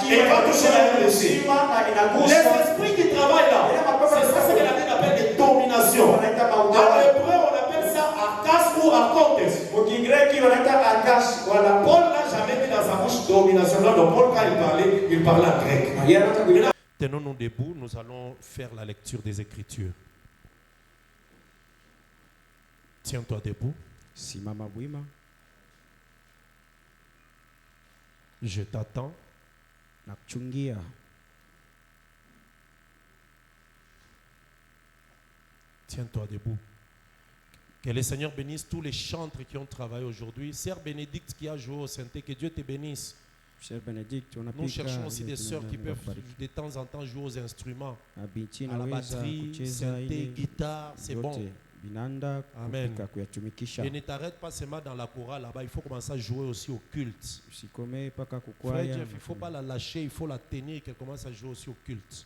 Et il va toucher la tête aussi. Les esprits qui travaillent là, c'est ça que la Bible appelle des dominations. En hébreu, on appelle ça arkas ou arkontes. Paul n'a jamais mis dans sa bouche domination. Non, Paul, quand il parlait en grec. Tenons-nous debout, nous allons faire la lecture des Écritures. Tiens-toi debout. Je t'attends. Tiens-toi debout. Que le Seigneur bénisse tous les chantres qui ont travaillé aujourd'hui. Sœur Bénédicte qui a joué au synthé, que Dieu te bénisse. Nous cherchons aussi des sœurs qui peuvent de temps en temps jouer aux instruments. À la batterie, synthé, guitare, c'est bon. Amen. Et ne t'arrête pas seulement dans la chorale là-bas, il faut commencer à jouer aussi au culte. Frère Jeff, il ne faut pas la lâcher, il faut la tenir et qu'elle commence à jouer aussi au culte.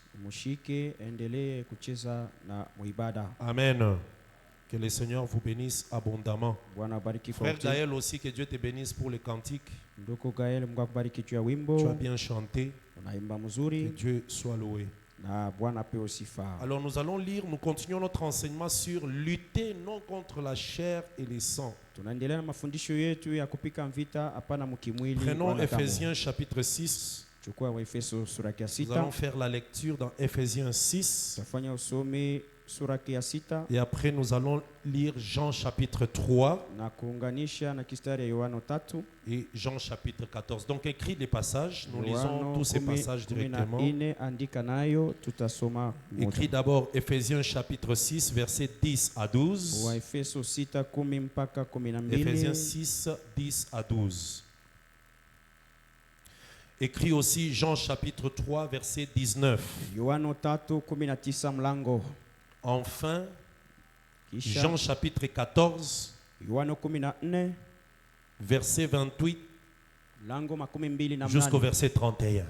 Amen. Que le Seigneur vous bénisse abondamment. Frère Gaël aussi, que Dieu te bénisse pour les cantiques. Tu as bien chanté. Que Dieu soit loué. Alors nous allons lire, nous continuons notre enseignement sur lutter non contre la chair et les sangs. Prenons Ephésiens chapitre 6. Nous allons faire la lecture dans Ephésiens 6. Et après nous allons lire Jean chapitre 3 et Jean chapitre 14. Donc écris les passages, nous lisons tous ces passages directement. Écris d'abord Ephésiens chapitre 6 versets 10 à 12. Ephésiens 6, 10 à 12. Écris aussi Jean chapitre 3 verset 19. Enfin, Jean chapitre 14, verset 28 jusqu'au verset 31.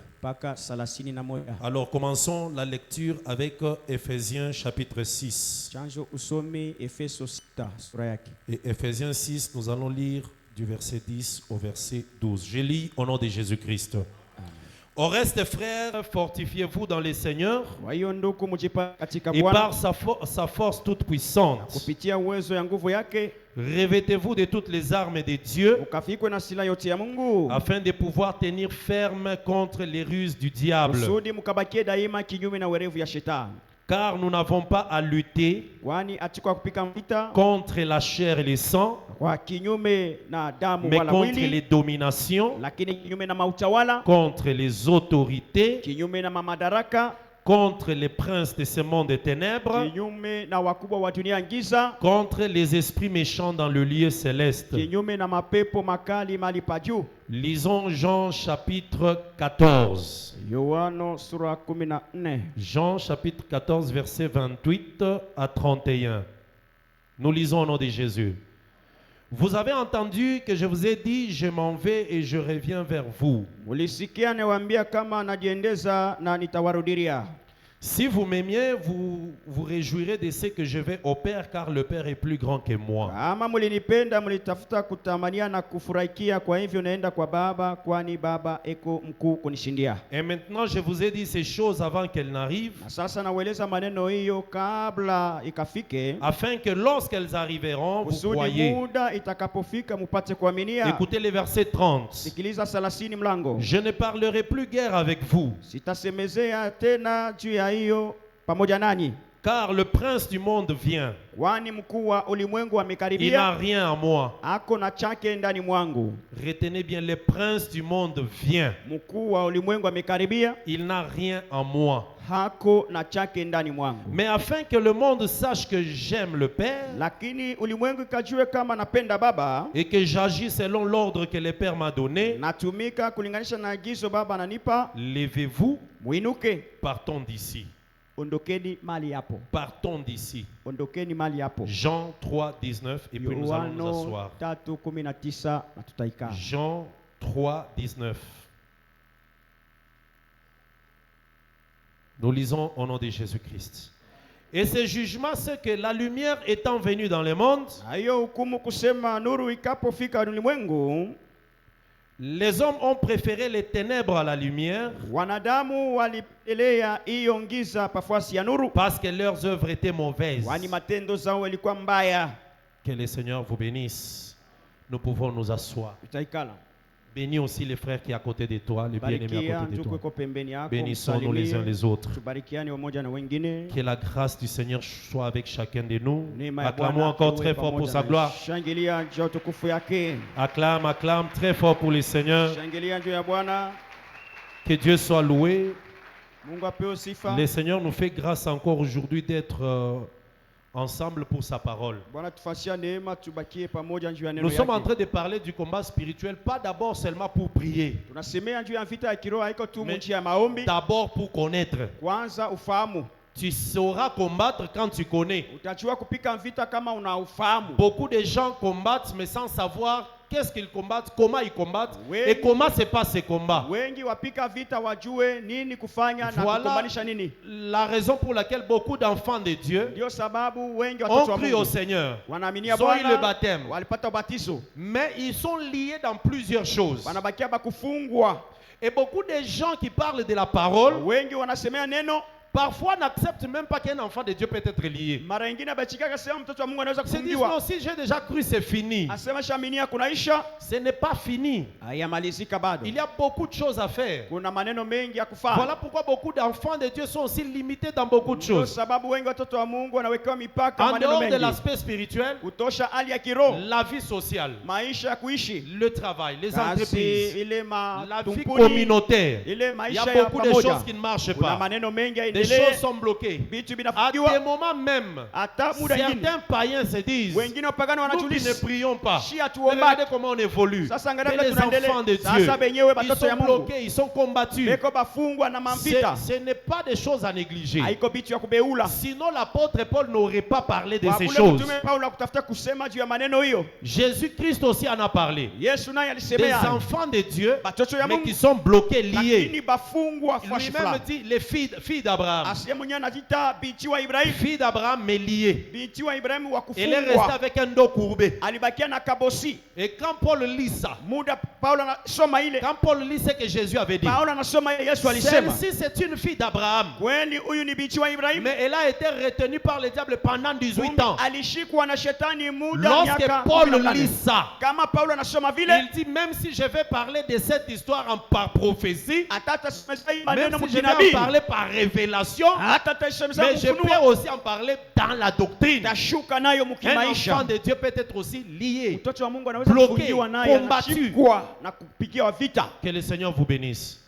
Alors commençons la lecture avec Ephésiens chapitre 6. Et Ephésiens 6, nous allons lire du verset 10 au verset 12. Je lis au nom de Jésus-Christ. Au reste, frères, fortifiez-vous dans les seigneurs et par sa force toute puissante. Revêtez-vous de toutes les armes de Dieu afin de pouvoir tenir ferme contre les ruses du diable. Car nous n'avons pas à lutter contre la chair et le sang, mais contre les dominations, contre les autorités, contre les princes de ce monde des ténèbres, contre les esprits méchants dans le lieu céleste. Lisons Jean chapitre 14. Jean chapitre 14 verset 28 à 31. Nous lisons au nom de Jésus. Vous avez entendu que je vous ai dit, je m'en vais et je reviens vers vous. Si vous m'aimiez, vous vous réjouirez de ce que je vais au Père, car le Père est plus grand que moi. Et maintenant, je vous ai dit ces choses avant qu'elles n'arrivent, afin que lorsqu'elles arriveront, vous croyez. Écoutez les versets 30. Je ne parlerai plus guère avec vous, car le prince du monde vient. Il n'a rien à moi. Retenez bien, le prince du monde vient. Il n'a rien en moi. Mais afin que le monde sache que j'aime le Père et que j'agis selon l'ordre que le Père m'a donné, levez-vous, partons d'ici. Partons d'ici. Jean 3, 19, et puis nous allons nous asseoir. Jean 3, 19. Nous lisons au nom de Jésus-Christ. Et ce jugement, c'est que la lumière étant venue dans le monde, Les hommes ont préféré les ténèbres à la lumière Wanadamu walipendelea hiyo giza pafuasi ya nuru, parce que leurs œuvres étaient mauvaises. kwani matendo zao yalikuwa mbaya. Que le Seigneur vous bénisse. Nous pouvons nous asseoir. Tutaikala. Bénis aussi les frères qui sont à côté de toi, les bien-aimés à côté de toi. toi. Bénissons-nous les uns les autres. Tubarikiane wamoja na wengine. Que la grâce du Seigneur soit avec chacun de nous. Neema ya Acclamons Bwana encore iwe très fort pour pamoja sa na gloire. Shangilia njoo tukufu yake. Acclame, acclame très fort pour le Seigneur. Shangilia njoo ya Bwana. Que Dieu soit loué. Mungu apewe sifa. Le Seigneur nous fait grâce encore aujourd'hui d'être ensemble pour sa parole. Bwana tufashia neema tubakie pamoja njoo ya neno Nous yake. sommes en train de parler du combat spirituel, pas d'abord seulement pour prier, Tunasemea njoo ya vita ya kiroho haiko tu Mais- njia ya maombi. d'abord pour connaître. Kwanza ufahamu. Tu sauras combattre quand tu connais. Utajua kupika vita kama una ufahamu. Beaucoup de gens combattent mais sans savoir qu'est-ce qu'ils combattent, comment ils combattent Oui. et comment se passent ces combats. Wengi wapika vita wajue nini kufanya na Voilà kukombanisha nini. la raison pour laquelle beaucoup d'enfants de Dieu Ndio sababu wengi watoto ont wa cru au Mungu Seigneur. wanaaminia Ils ont eu le Bwana, baptême. walipata ubatizo, Mais ils sont liés dans plusieurs choses. wanabakia bakufungwa. Et beaucoup de gens qui parlent de la parole, Wengi wanasemea neno, parfois n'acceptent même pas qu'un enfant de Dieu peut être lié. mara nyingine bachikaka sema mtoto wa Mungu anaweza Ils se disent, non, kufungiwa. si j'ai déjà cru, c'est fini. Asema shaminia kunaisha, Ce n'est pas fini. hayamalizika bado. Il y a beaucoup de choses à faire. Kuna maneno mengi ya kufanya. Voilà pourquoi beaucoup d'enfants de Dieu sont aussi limités dans beaucoup de Ndio choses. sababu wengi watoto wa Mungu wanawekewa mipaka En maneno dehors de mengi. l'aspect spirituel, Kutosha hali ya kiroho, la vie sociale, maisha ya kuishi, le travail, les kazi, entreprises, ile la vie matumpuni, communautaire. ile Il y a maisha ya beaucoup de pamoja. choses qui ne marchent Kuna pas. maneno mengi Des yaendelee, choses sont bloquées. vitu À des vinafungiwa. moments même, Hata muda ingine certains païens se disent, wengine wapagani nous qui ne wanajulisha prions pas. shi hatuombaki. Regardez comment on évolue. Sasa Mais angalia vile les tunaendelea. enfants de Dieu, Sasa benyewe ils batoto ya sont Mungu bloqués, ils sont combattus. beko bafungwa na mambita, Ce n'est pas des choses à négliger. haiko bitu ya kubeula. Sinon, l'apôtre Paul n'aurait pas parlé de Kwa ces kule choses. mtume Paulo kutafuta kusema juu ya maneno hiyo, Jésus-Christ aussi en a parlé. Yesu naye Des alisemea enfants de Dieu, batoto ya mais Mungu qui sont bloqués, liés. lakini bafungwa fashi Lui-même fulani. dit les filles d'Abraham. Asiye mwenyewe anajiita binti wa Ibrahimu, Fille d'Abraham, mais liée. binti wa Ibrahimu wa Elle est restée kufungwa, avec un dos courbé. alibakia na kabosi. Et quand Paul lit ça, Muda Paulo anasoma ile, quand Paul lit ce que Jésus avait dit, Paulo anasoma ile Yesu alisema, celle-ci c'est une fille d'Abraham. kweli huyu ni binti wa Ibrahimu, Mais elle a été retenue par le diable pendant 18 ans. alishikwa na shetani muda Lorsque miaka Paul 18. lit ça, Kama Paulo anasoma vile, il dit même si je vais parler de cette histoire par prophétie, atata semesa hii même maneno si je vais mkinabii, en parler par révélation, atata semesa mais je peux mfunuo, aussi en parler dans la doctrine. tashuka nayo Un mkimaisha. enfant de Dieu peut être aussi lié. Mtoto wa Mungu anaweza bloqué, kufungiwa naye, combattu. anashikwa na kupigiwa vita. Que le Seigneur vous bénisse.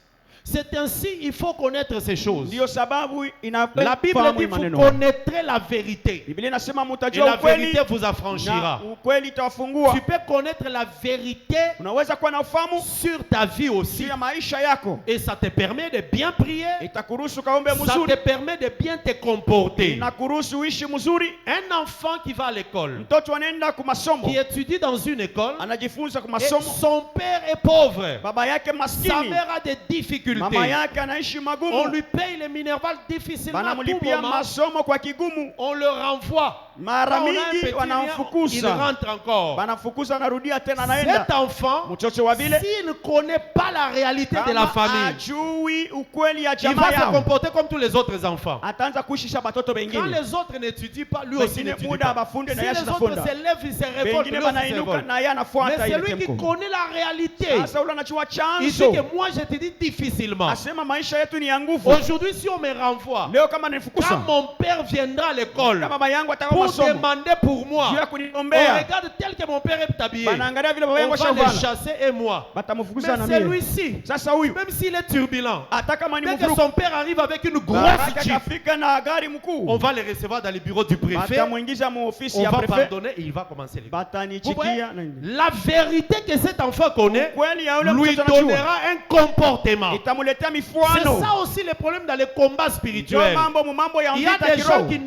C'est ainsi, il faut connaître ces choses. Ndio sababu La Bible inafahamu dit maneno. vous connaîtrez la vérité. Biblia inasema Et mtajua la ukweli vérité vous affranchira. na ukweli itawafungua. Tu peux connaître la vérité Unaweza kuwa na ufahamu sur ta vie aussi. juu ya maisha yako, Et ça te permet de bien prier. itakuruhusu kaombe Ça mzuri, te permet de bien te comporter. inakuruhusu uishi mzuri. Un enfant qui va à l'école, Mtoto anaenda kwa masomo, qui étudie dans une école, anajifunza kwa et masomo, son père est pauvre. baba yake Sa maskini, mère a des difficultés. mama yake anaishi On magumu, lui paye le minerval difficilement. À tout banamlipia moment, masomo kwa kigumu, on le renvoie. mara Quand on a un mingi petit lien, il wanamfukuza, rentre encore. banamfukuza, anarudia tena, anaenda. Cet enfant, Mtoto wa vile s'il ne connaît pas la réalité de la kama famille, ajui ukweli ya il jamaa va se yao, comporter comme tous les autres enfants. ataanza kuishisha batoto Quand bengine. les autres n'étudient pas, lui aussi Wengine n'étudie muda pas. abafunde Si na les yeye autres anafunde. se lèvent, ils se révoltent, Bengine lui aussi se banainuka révolte. na yeye anafuata Mais ile celui qui tempo. connaît la réalité, Sasa ule anachua il dit chanzo, que moi je te dis difficilement. asema maisha yetu ni ya nguvu. Aujourd'hui, si on me renvoie, Leo kama quand nifukusa, mon père viendra à l'école kama baba yangu ataka pour masomo demander pour moi, juu ya on kuniombea, regarde tel que mon père est habillé, banaangalia vile baba on yangu va le ashavala, chasser et moi. batamfukuza Mais na mimi. celui-ci, Sasa huyu même s'il est turbulent, hata kama ni dès que mvuruku, son père arrive avec une grosse baraka jeep, kafika na gari on mkuu, va le recevoir dans le bureau du préfet, batamwingiza mu ofisi on ya va prefet, pardonner et il va commencer l'école. Vous voyez, batanichikia na nini. la vérité que cet enfant connaît Kweli ya ule lui mtoto anajua, donnera un comportement. itamuletea C'est mifuano. ça aussi le problème dans les combats Ndio spirituels. mambo mu mambo ya Il y a vita des gens kiroho. qui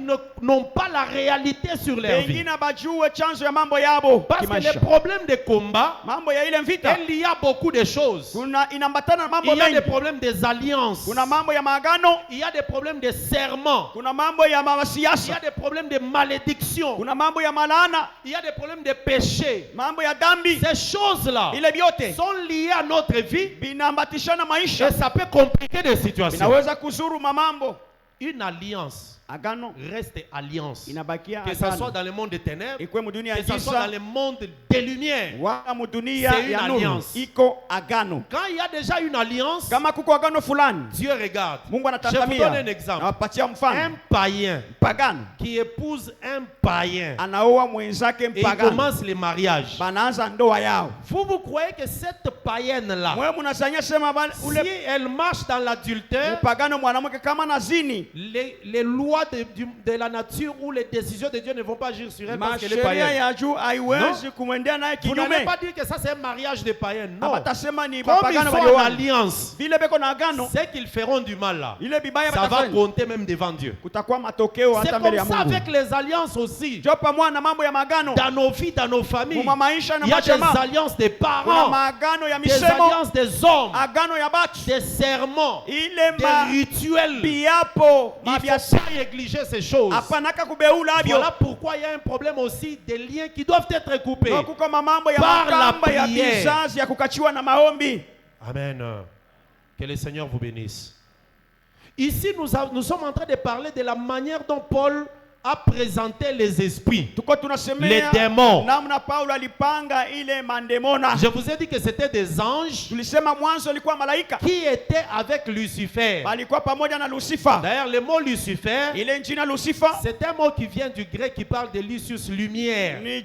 n'ont pas la réalité réalité sur leur vie. Parce que les problèmes de combat, il y a beaucoup de choses. Il y a des problèmes des alliances. Il y a des problèmes de serments. Il y a des problèmes de malédiction. Il y a des problèmes de péché. Ces choses-là sont liées à notre vie et ça peut compliquer des situations. Une alliance reste alliance. Que ce soit dans le monde des ténèbres, que ce soit dans le monde des lumières, c'est une alliance. Quand il y a déjà une alliance, Dieu regarde. Je vous donne un exemple. Un païen qui épouse un païen et il commence le mariage. Vous croyez que cette païenne-là, si elle marche dans l'adultère, les lois de la nature ou les décisions de Dieu ne vont pas agir sur elle parce qu'elle est païenne. Vous n'allez pas dire que ça c'est un mariage de païens. Non. Comme ils font une alliance, c'est qu'ils feront du mal là. Ça va compter même devant Dieu. C'est comme ça avec les alliances aussi. Dans nos vies, dans nos familles, il y a des alliances des parents, des alliances des hommes, des serments, des rituels. Il ne faut pas négliger ces choses. Voilà pourquoi il y a un problème aussi des liens qui doivent être coupés par la prière. Amen. Que le Seigneur vous bénisse. Ici, nous sommes en train de parler de la manière dont Paul a présenté les esprits, les démons. Je vous ai dit que c'était des anges qui étaient avec Lucifer. D'ailleurs, le mot Lucifer, c'est un mot qui vient du grec qui parle de Lucius, lumière. Mais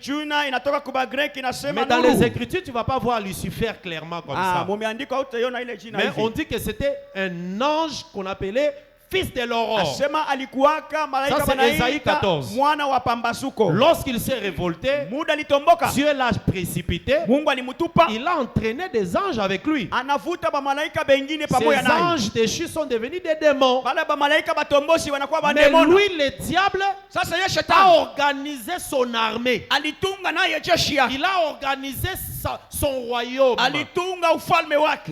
dans les Écritures, tu ne vas pas voir Lucifer clairement comme ça. Mais on dit que c'était un ange qu'on appelait fils de l'aurore. Ça c'est Ésaïe 14. Lorsqu'il s'est révolté, Dieu l'a précipité. Il a entraîné des anges avec lui. Ces anges déchus sont devenus des démons. Mais lui, le diable, a organisé son armée. Il a organisé son royaume.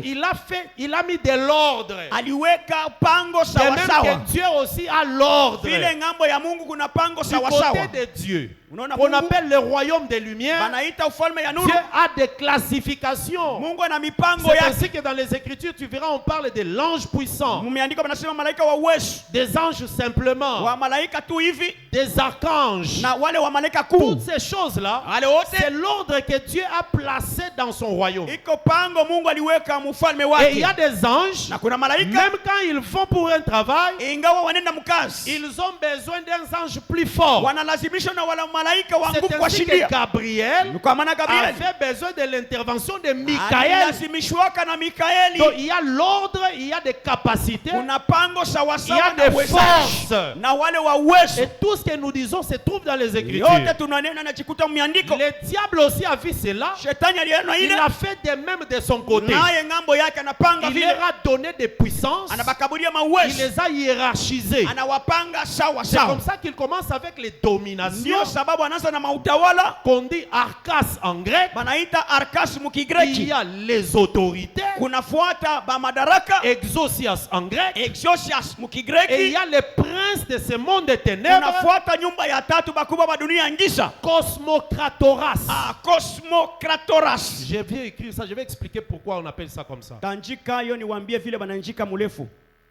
Il a mis de l'ordre. Que Dieu aussi a l'ordre. Du côté de Dieu, qu'on appelle le royaume des lumières, Dieu a des classifications. C'est ainsi que dans les Écritures, tu verras, on parle de l'ange puissant, des anges simplement, des archanges. Toutes ces choses-là, c'est l'ordre que Dieu a placé dans son royaume. Et il y a des anges, même quand ils vont pour un travail, ils ont besoin d'un ange plus fort. C'est ainsi que Gabriel avait besoin de l'intervention de Michael. Donc il y a l'ordre, il y a des capacités, il y a des forces. Et tout ce que nous disons se trouve dans les Écritures. Le diable aussi a vu cela. Il a fait de même de son côté. Il leur a donné des puissances. Il les a hiérarchisés. C'est comme ça qu'il commence avec les dominations, qu'on dit arkas en grec. Il y a les autorités, exousias en grec, et il y a les princes de ce monde des ténèbres, cosmokratoras. Je vais écrire ça, je vais expliquer pourquoi on appelle ça comme ça.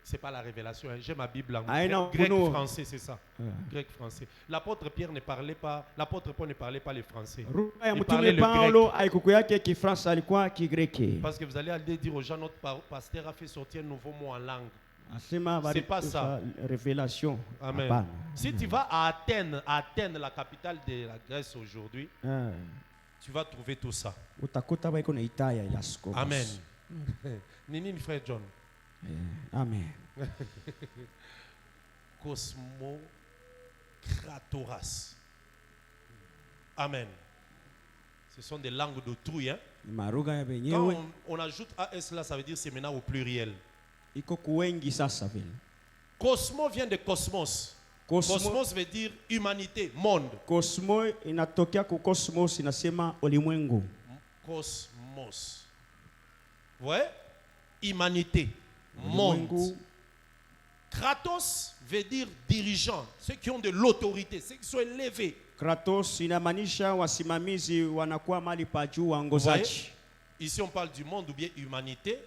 C'est pas la révélation, hein. J'ai ma Bible en grec français, c'est ça. Grec français. L'apôtre Pierre ne parlait pas, l'apôtre Paul ne parlait pas le français. Il parlait le grec. Parce que vous allez aller dire aux gens, notre pasteur a fait sortir un nouveau mot en langue. C'est pas ça. Révélation. Amen. Si tu vas à Athènes, la capitale de la Grèce aujourd'hui, tu vas trouver tout ça. Amen. Nini, frère John. Amen. Cosmokratoras. Amen. Ce sont des langues d'autrui. Hein? Quand on ajoute AS là, ça veut dire c'est maintenant au pluriel. Cosmo vient de cosmos. Cosmos veut dire humanité, monde. Cosmo inatokea ku cosmos inasema ulimwengu. Cosmos. Ouais? Humanité, monde. Kratos veut dire dirigeant, ceux qui ont de l'autorité, ceux qui sont élevés. Kratos inamaanisha wasimamizi wanakuwa mali pa juu waongozaji. Ici on parle du monde ou bien humanité.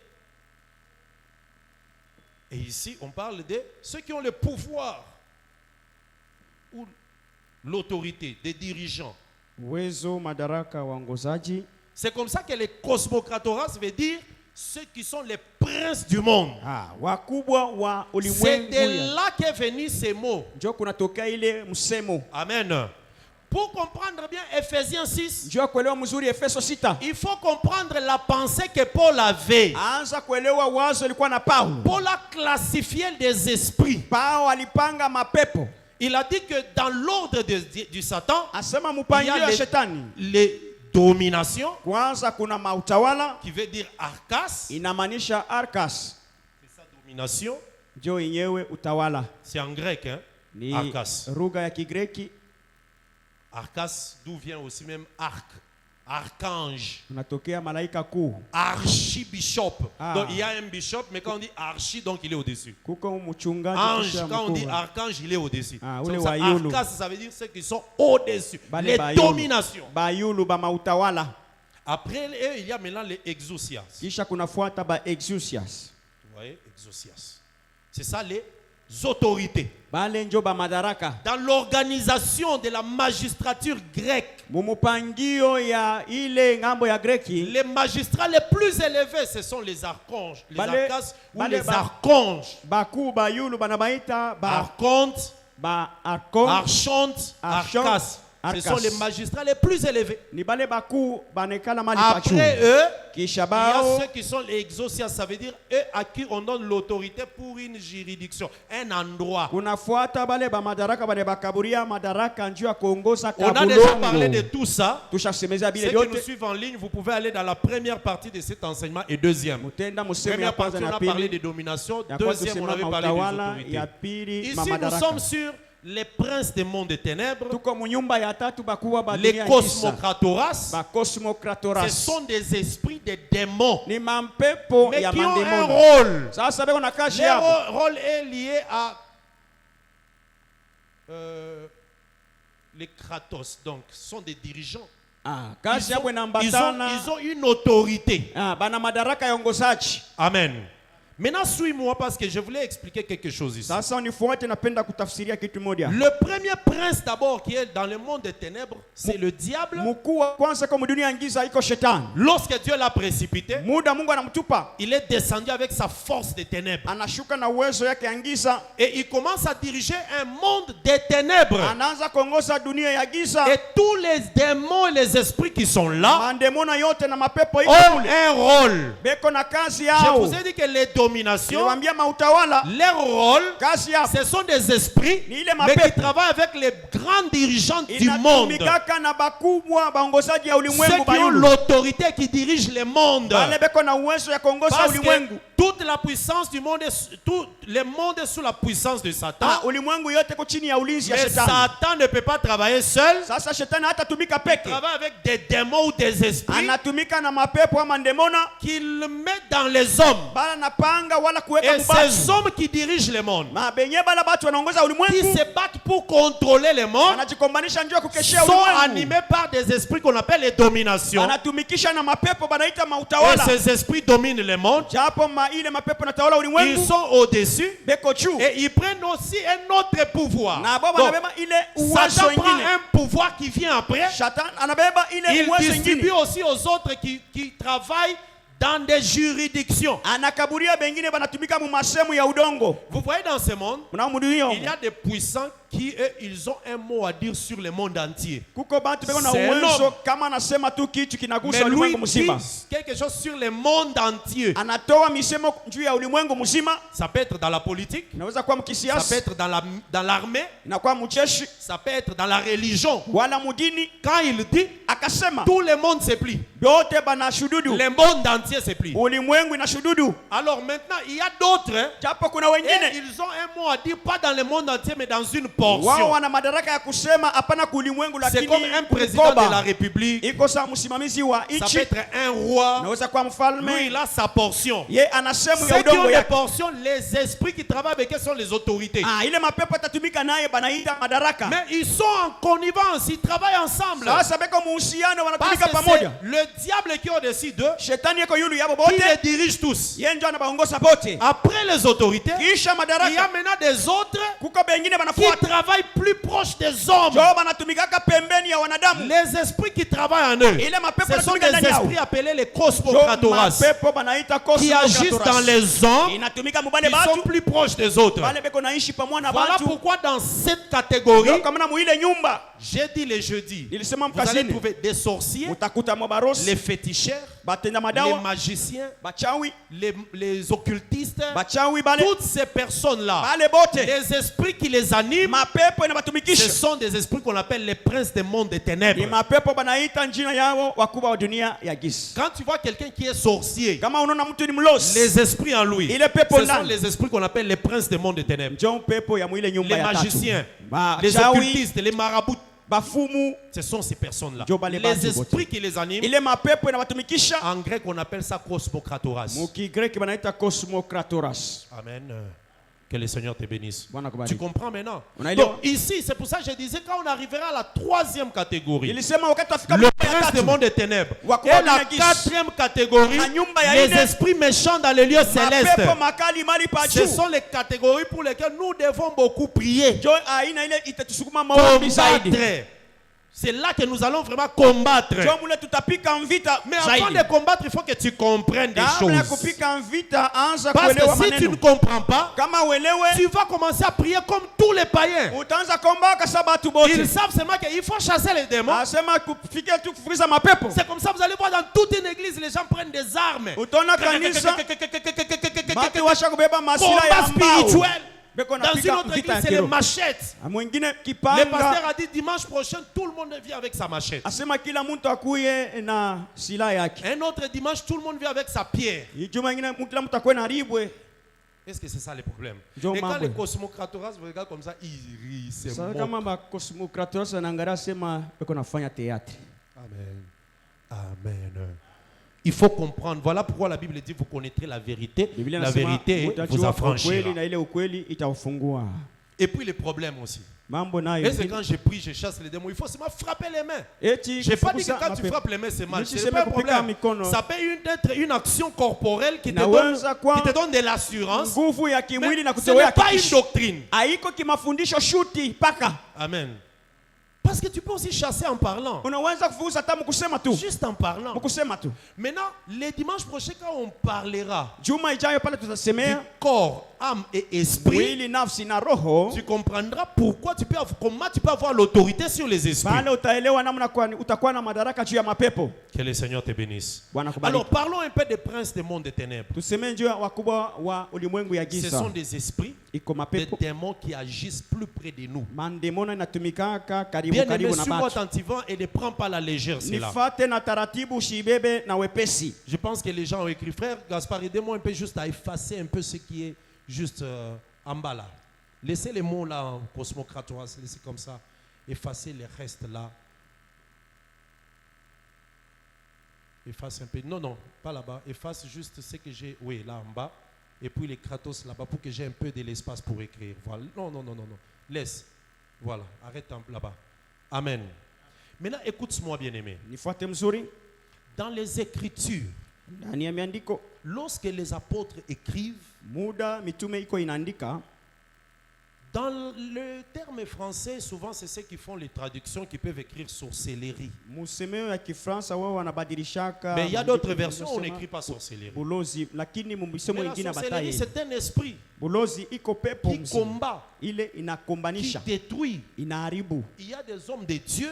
Et ici on parle de ceux qui ont le pouvoir ou l'autorité, des dirigeants. Uwezo, madaraka, waongozaji. C'est comme ça que les cosmocratoras veut dire ceux qui sont les princes du monde. Wakubwa wa ulimwengu. C'est de là qu'est venu ces mots. Ndio kunatokea ile msemo. Amen. Pour comprendre bien Ephésiens 6, ndio kuelewa mzuri Efeso 6. Il faut comprendre la pensée que Paul avait. Anza kuelewa wazo lilikuwa na Paulo. Paul a classifié des esprits. Paulo alipanga mapepo. Il a dit que dans l'ordre du Satan, il y a les dominations, qui veut dire arkas, inamaanisha arkas. C'est ça, domination. C'est en grec, hein? Arkas. Arkas, d'où vient aussi même arc, archange, archibishop. Donc il y a un bishop, mais quand on dit archi, donc il est au-dessus. Ange, quand on dit archange, il est au-dessus. Arcas, ça veut dire ceux qui sont au-dessus. Les dominations. Après eux, il y a maintenant les exousias. Vous voyez, exousias. C'est ça les autorités. Dans l'organisation de la magistrature grecque, les magistrats les plus élevés, ce sont les archanges, les arcas ou les archanges. Archontes, archontes, arcas. Ce sont les magistrats les plus élevés. Après eux, il y a ceux qui sont les exousias, ça veut dire eux à qui on donne l'autorité pour une juridiction, un endroit. On a déjà parlé de tout ça. Ceux qui nous suivent en ligne, vous pouvez aller dans la première partie de cet enseignement et deuxième. Première partie, on a parlé de domination. Deuxième, on avait parlé des autorités. Ici, nous sommes sur les princes des mondes des ténèbres, les cosmocratoras, ce sont des esprits, des démons, mais qui ont un rôle. Leur rôle est lié à les kratos, donc ce sont des dirigeants. Ils ont une autorité. Amen. Maintenant, suis-moi parce que je voulais expliquer quelque chose ici. Le premier prince d'abord qui est dans le monde des ténèbres, c'est le diable. Lorsque Dieu l'a précipité, il est descendu avec sa force des ténèbres. Et il commence à diriger un monde des ténèbres. Et tous les démons et les esprits qui sont là ont un rôle. Je vous ai dit que les domination, leur rôle, ce sont des esprits, mais qui travaillent avec les grands dirigeants du monde. Ceux qui ont l'autorité qui dirigent le monde. Parce que toute la puissance du monde, tout le monde est sous la puissance de Satan. Mais Satan ne peut pas travailler seul. Il travaille avec des démons ou des esprits qu'il met dans les hommes. Et ces hommes qui dirigent le monde, qui se battent pour contrôler le monde, sont animés par des esprits qu'on appelle les dominations. Et ces esprits dominent le monde. Ils sont au-dessus et ils prennent aussi un autre pouvoir. Donc, Satan prend un pouvoir qui vient après. Il distribue aussi aux autres qui travaillent dans des juridictions. Vous voyez dans ce monde, il y a des puissants qui ils ont un mot à dire sur le monde entier. C'est un homme. Mais lui dit quelque chose sur le monde entier. Ça peut être dans la politique, ça peut être dans l'armée, ça peut être dans la religion. Quand il dit, tout le monde se plie. Le monde entier se plie. Alors maintenant, il y a d'autres, et ils ont un mot à dire, pas dans le monde entier, mais dans une portion. portion. C'est comme un président de la République. Ça peut être un roi. Lui, il a sa portion. Ceux qui ont des portions, les esprits qui travaillent avec eux sont les autorités. Mais ils sont en connivence, ils travaillent ensemble. Parce que c'est le diable qui est au-dessus d'eux, qui les dirige tous. Après les autorités, il y a maintenant des autres qui travaillent plus proche des hommes. Les esprits qui travaillent en eux, ce sont des esprits appelés les cosmocratoras, qui agissent dans les hommes, qui sont plus proches des autres. Voilà pourquoi dans cette catégorie, jeudi les jeudis, vous allez trouver des sorciers, les féticheurs, les magiciens, les occultistes, toutes ces personnes-là, les esprits qui les animent, ce sont des esprits qu'on appelle les princes des mondes des ténèbres. Quand tu vois quelqu'un qui est sorcier, les esprits en lui, ce sont les esprits qu'on appelle les princes des mondes des ténèbres. Les magiciens, les occultistes, les marabouts, ce sont ces personnes-là. Les esprits qui les animent, en grec on appelle ça cosmocratoras. Amen. Que le Seigneur te bénisse. Tu comprends maintenant? Donc ici, c'est pour ça que je disais, quand on arrivera à la troisième catégorie, le prince des mondes des ténèbres, et la quatrième catégorie, les esprits méchants dans les lieux célestes, ce sont les catégories pour lesquelles nous devons beaucoup prier. Combattre. C'est là que nous allons vraiment combattre. Mais avant de combattre, il faut que tu comprennes des choses. Parce que si tu ne comprends pas, tu vas commencer à prier comme tous les païens. Ils savent seulement qu'il faut chasser les démons. C'est comme ça, vous allez voir dans toute une église, les gens prennent des armes. Combat spirituel. Dans une autre église, c'est les machettes. Le pasteur a dit dimanche prochain, tout le monde vient avec sa machette. Un autre dimanche, tout le monde vient avec sa pierre. Est-ce que c'est ça le problème? Et quand les cosmocratoras vous regardent comme ça, ils rient, c'est moquent. Amen. Amen. Il faut comprendre. Voilà pourquoi la Bible dit vous connaîtrez la vérité. La vérité vous affranchira. Et puis les problèmes aussi. Et c'est quand je prie, je chasse les démons. Il faut seulement frapper les mains. Je n'ai pas dit que quand tu frappes les mains, c'est mal. C'est pas un problème. Ça peut être une action corporelle qui te donne de l'assurance. Mais ce n'est pas une doctrine. Amen. Parce que tu peux aussi chasser en parlant. Juste en parlant. Maintenant, les dimanches prochains, quand on parlera du corps, âme et esprit, tu comprendras pourquoi comment tu peux avoir l'autorité sur les esprits. Que le Seigneur te bénisse. Alors parlons un peu des princes des mondes des ténèbres. Ce sont des esprits, des démons qui agissent plus près de nous. Bien aimé, suis-moi attentivement et ne prends pas la légère cela. Je pense que les gens ont écrit, frère Gaspard, aidez-moi un peu juste à effacer un peu ce qui est juste en bas là. Laissez les mots là en cosmocratoras, laissez comme ça. Effacez les restes là. Efface un peu. Non, non, pas là-bas. Efface juste ce que j'ai, oui, là en bas. Et puis les kratos là-bas pour que j'ai un peu de l'espace pour écrire. Voilà. Non, non, non, non, non. Laisse. Voilà. Arrête là-bas. Amen. Maintenant, écoute-moi, bien-aimé. Dans les Écritures, lorsque les apôtres écrivent, dans le terme français, souvent c'est ceux qui font les traductions qui peuvent écrire sorcellerie. Mais il y a d'autres versions où on n'écrit pas sorcellerie. Mais la sorcellerie, c'est un esprit qui combat, qui détruit. Il y a des hommes de Dieu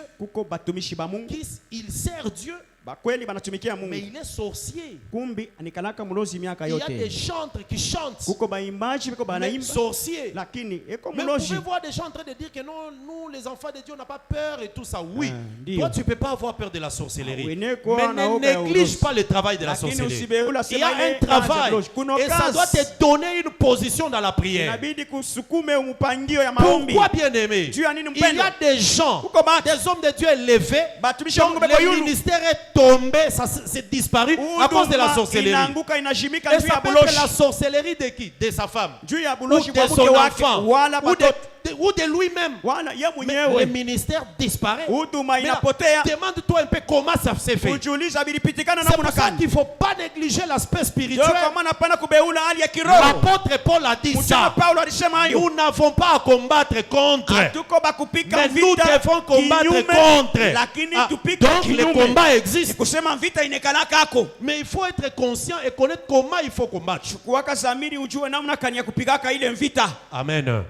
qui ils servent Dieu, bakweli banatumikia mais Mungu, il est sorcier. kumbi anikalaka mulozi miaka Il y a des yote. chantres qui chantent. Kuko baimbaji biko Mais banaimba, sorcier. lakini eko Mais vous mulozi. pouvez voir des gens en train de dire que non, nous les enfants de Dieu, on n'a pas peur et tout ça. Oui, Dio. toi tu ne peux pas avoir peur de la sorcellerie. Oui, Mais na ne oga ya néglige ulozi. pas le travail de la Lakini sorcellerie. usibeula Il y a sema ile un travail kazi kuno et ça kazi. doit te donner une position dans la prière. Inabidi kusukume umupangio ya maombi. Pourquoi bien aimé? Juu ya nini Il y mpendo? a des gens, Kuko batu. des hommes de Dieu élevés, Batumishi dont wa Mungu beko le yulu. ministère est tombé, ça s'est disparu à cause de la Huduma sorcellerie. inaanguka inashimika Et juu ça ya peut être buloshi. la sorcellerie de qui? De sa femme. Juu ya Ou buloshi kwa de mke son wake enfant. wala Ou batoto. ou de lui-même. Wala ye Mais le mwenyewe. ministère disparaît. Huduma Mais là, inapotea. demande-toi un peu comment ça s'est fait. Ujiuliza bilipitikana C'est namna pour ça gani? qu'il ne faut pas négliger l'aspect Ndio spirituel. kwa maana hapana kubeula hali ya kiroho. L'apôtre Paul a dit Mtume ça. Paulo alisema hayo. Nous n'avons pas à combattre contre. Hatuko bakupika Mais nous vita devons combattre kinyume, contre. lakini Ah, tupike donc le kinyume. combat existe. Kusema vita inekalaka ako. Mais il faut être conscient et connaître comment il faut combattre. Kuwaka zamiri ujue namna kani ya kupigaka ile vita. Amen.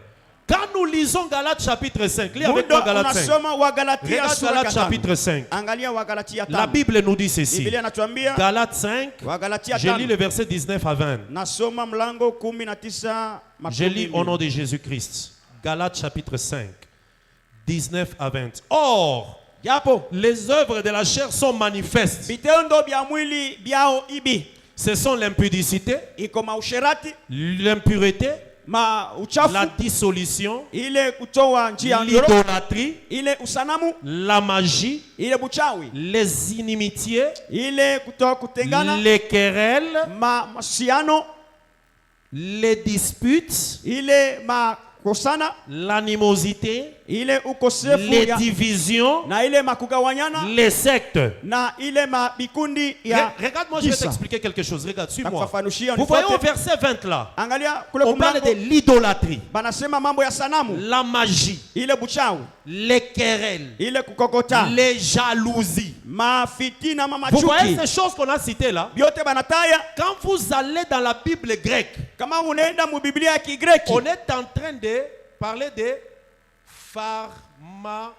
Quand nous lisons Galates chapitre 5, lis avec Muda moi Galates 5. unasoma wa Galatia Regarde sura Galates 5. chapitre 5. Angalia wa Galatia 5. La Bible nous dit ceci. Biblia inatuambia Galates 5, wa Galatia je lis 5. le verset 19 à 20. Nasoma mlango 19 Je lis au nom de Jésus-Christ. Galates chapitre 5, 19 à 20. Or, Yapo les œuvres de la chair sont manifestes. vitendo vya mwili vyao ibi Ce sont l'impudicité, iko mausherati, l'impureté, uchafu, la dissolution, ile kutoa njia ndoro, l'idolâtrie, ile usanamu, la magie, ile buchawi, les inimitiés, ile kutoa kutengana, les querelles, masiano, les disputes, ile makosana, l'animosité, ile ukosefu les ya, divisions, na ile makugawanyana, les sectes. na ile mabikundi ya Regarde-moi, je vais kisa. t'expliquer quelque chose. Regarde, suis-moi. Nakufafanushia Vous voyez au unifuate. verset 20 là, Angalia kule on parle de kumlango l'idolâtrie, banasema mambo ya sanamu, la magie, ile buchawi, les querelles, ile kukokota, les jalousies. mafitina, Vous voyez machuki, ces choses qu'on a citées là? vyote banataya. Quand vous allez dans la Bible grecque, Kama unaenda mu Biblia ya Kigreki, on est en train de parler de pharmakeos.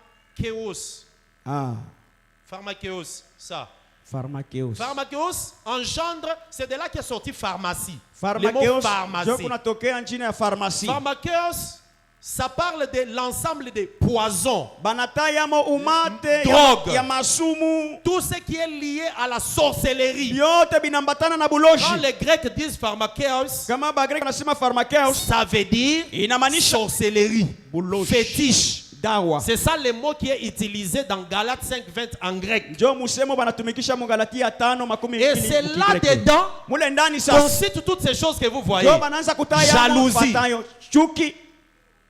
Pharmakeos, ça. Pharmakeos. Pharmakeos engendre, c'est de là qu'est sorti pharmacie. Le Pharmakeos mot ndio pharmacie. kunatokea njina ya pharmacie. Pharmakeos, ça parle de l'ensemble des poisons, Banatayamo umate Drogue. ya masumu, tout ce qui est lié à la sorcellerie. vyote binambatana na Quand buloji. les Grecs disent pharmakeos, Kama Bagreki wanasema pharmakeos, ça veut dire inamaanisha sorcellerie, fétiche. dawa. C'est ça le mot qui est utilisé dans Galates 5:20 en grec. Ndio musemo banatumikisha mu Galatia 5:20. Et c'est là-dedans mule ndani qu'on sasa cite toutes ces choses que vous voyez. ndio banaanza kutaya Jalousie, chuki,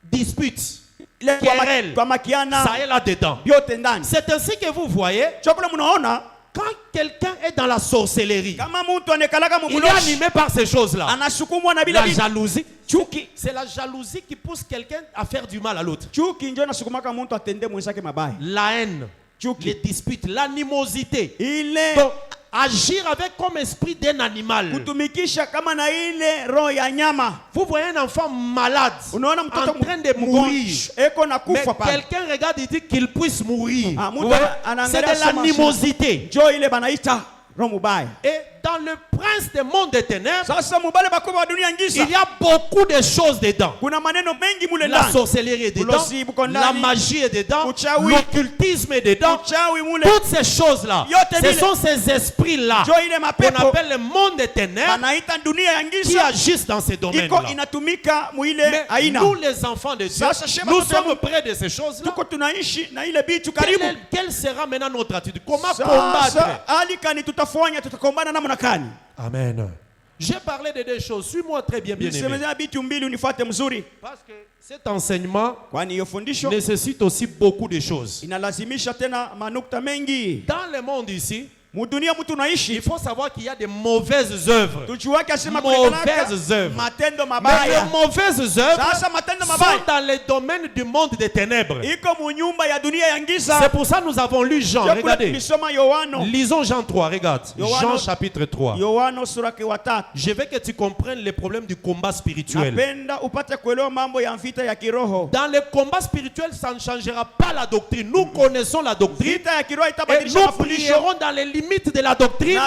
disputes, ile querelle, kwa ça makiana, est là-dedans. vyote ndani. C'est ainsi que vous voyez, Chokula munaona quand quelqu'un est dans la sorcellerie, kama mtu anekalaka mu il est buloji animé par ces choses-là. anasukumwa na bila La vitu. jalousie, Chuki, c'est la jalousie qui pousse quelqu'un à faire du mal à l'autre. chuki ndio nasukumaka mtu atende mwenzake mabaya. La haine, les Chuki disputes, l'animosité. ile Donc, agir avec comme esprit d'un animal. kutumikisha kama na ile roho ya nyama. Vous voyez un enfant malade Unaona en mtoto train de mourir. eko na Mais kufa pale. quelqu'un regarde et dit qu'il puisse mourir. Ah, Vous mtu voyez, anaangalia c'est de sema- l'animosité. Njo ile banaita roho mubaya. Et dans le prince des mondes des ténèbres, Sasa mubale bakubwa wa dunia ngisa. il y a beaucoup de choses dedans. Kuna maneno mengi mule La ndani. sorcellerie est dedans, Ulozi buko la ndani. magie est dedans, Uchawi. l'occultisme est dedans. Uchawi mule. Toutes ces choses-là, Yote ce vile. sont ces esprits-là Njo ile qu'on mapepo appelle le monde des ténèbres banaita dunia ya qui ngisa. agissent dans ces Iko domaines-là. inatumika mu ile Mais aina. nous, les enfants de Dieu, Sasa shema nous tuta- sommes près de ces choses-là. Tuko tunaishi na ile bitu karibu. Quelle sera maintenant notre attitude? Comment combattre? Sasa hali kani tutafanya, tutakombana namna gani? Amen. J'ai parlé de deux choses. Suis-moi très bien, bien-aimé. Nisemezea bitu mbili unifuate mzuri. Parce que cet enseignement Kwani hiyo fundisho nécessite aussi beaucoup de choses. inalazimisha tena manukta mengi. Dans le monde ici, Mudunia mtu il naishi. faut savoir qu'il y a des mauvaises œuvres. Tujuake asema Mauvaises œuvres. matendo Mais mabaya. les mauvaises œuvres Sasa matendo sont mabaya dans les domaines du monde des ténèbres. iko mu nyumba ya dunia ya C'est giza. pour ça que nous avons lu Jean. Ndio kule Regardez. tulisoma Yohano. Lisons Jean 3. Regarde. Yohano- Jean chapitre 3. Yohano sura ya 3. Je veux que tu comprennes les problèmes du combat spirituel. Napenda upate kuelewa mambo ya vita ya kiroho. Dans le combat spirituel, ça ne changera pas la doctrine. Nous connaissons la doctrine Vita ya kiroho et itabadilisha nous mafundisho. prierons dans les limites limites de la doctrine,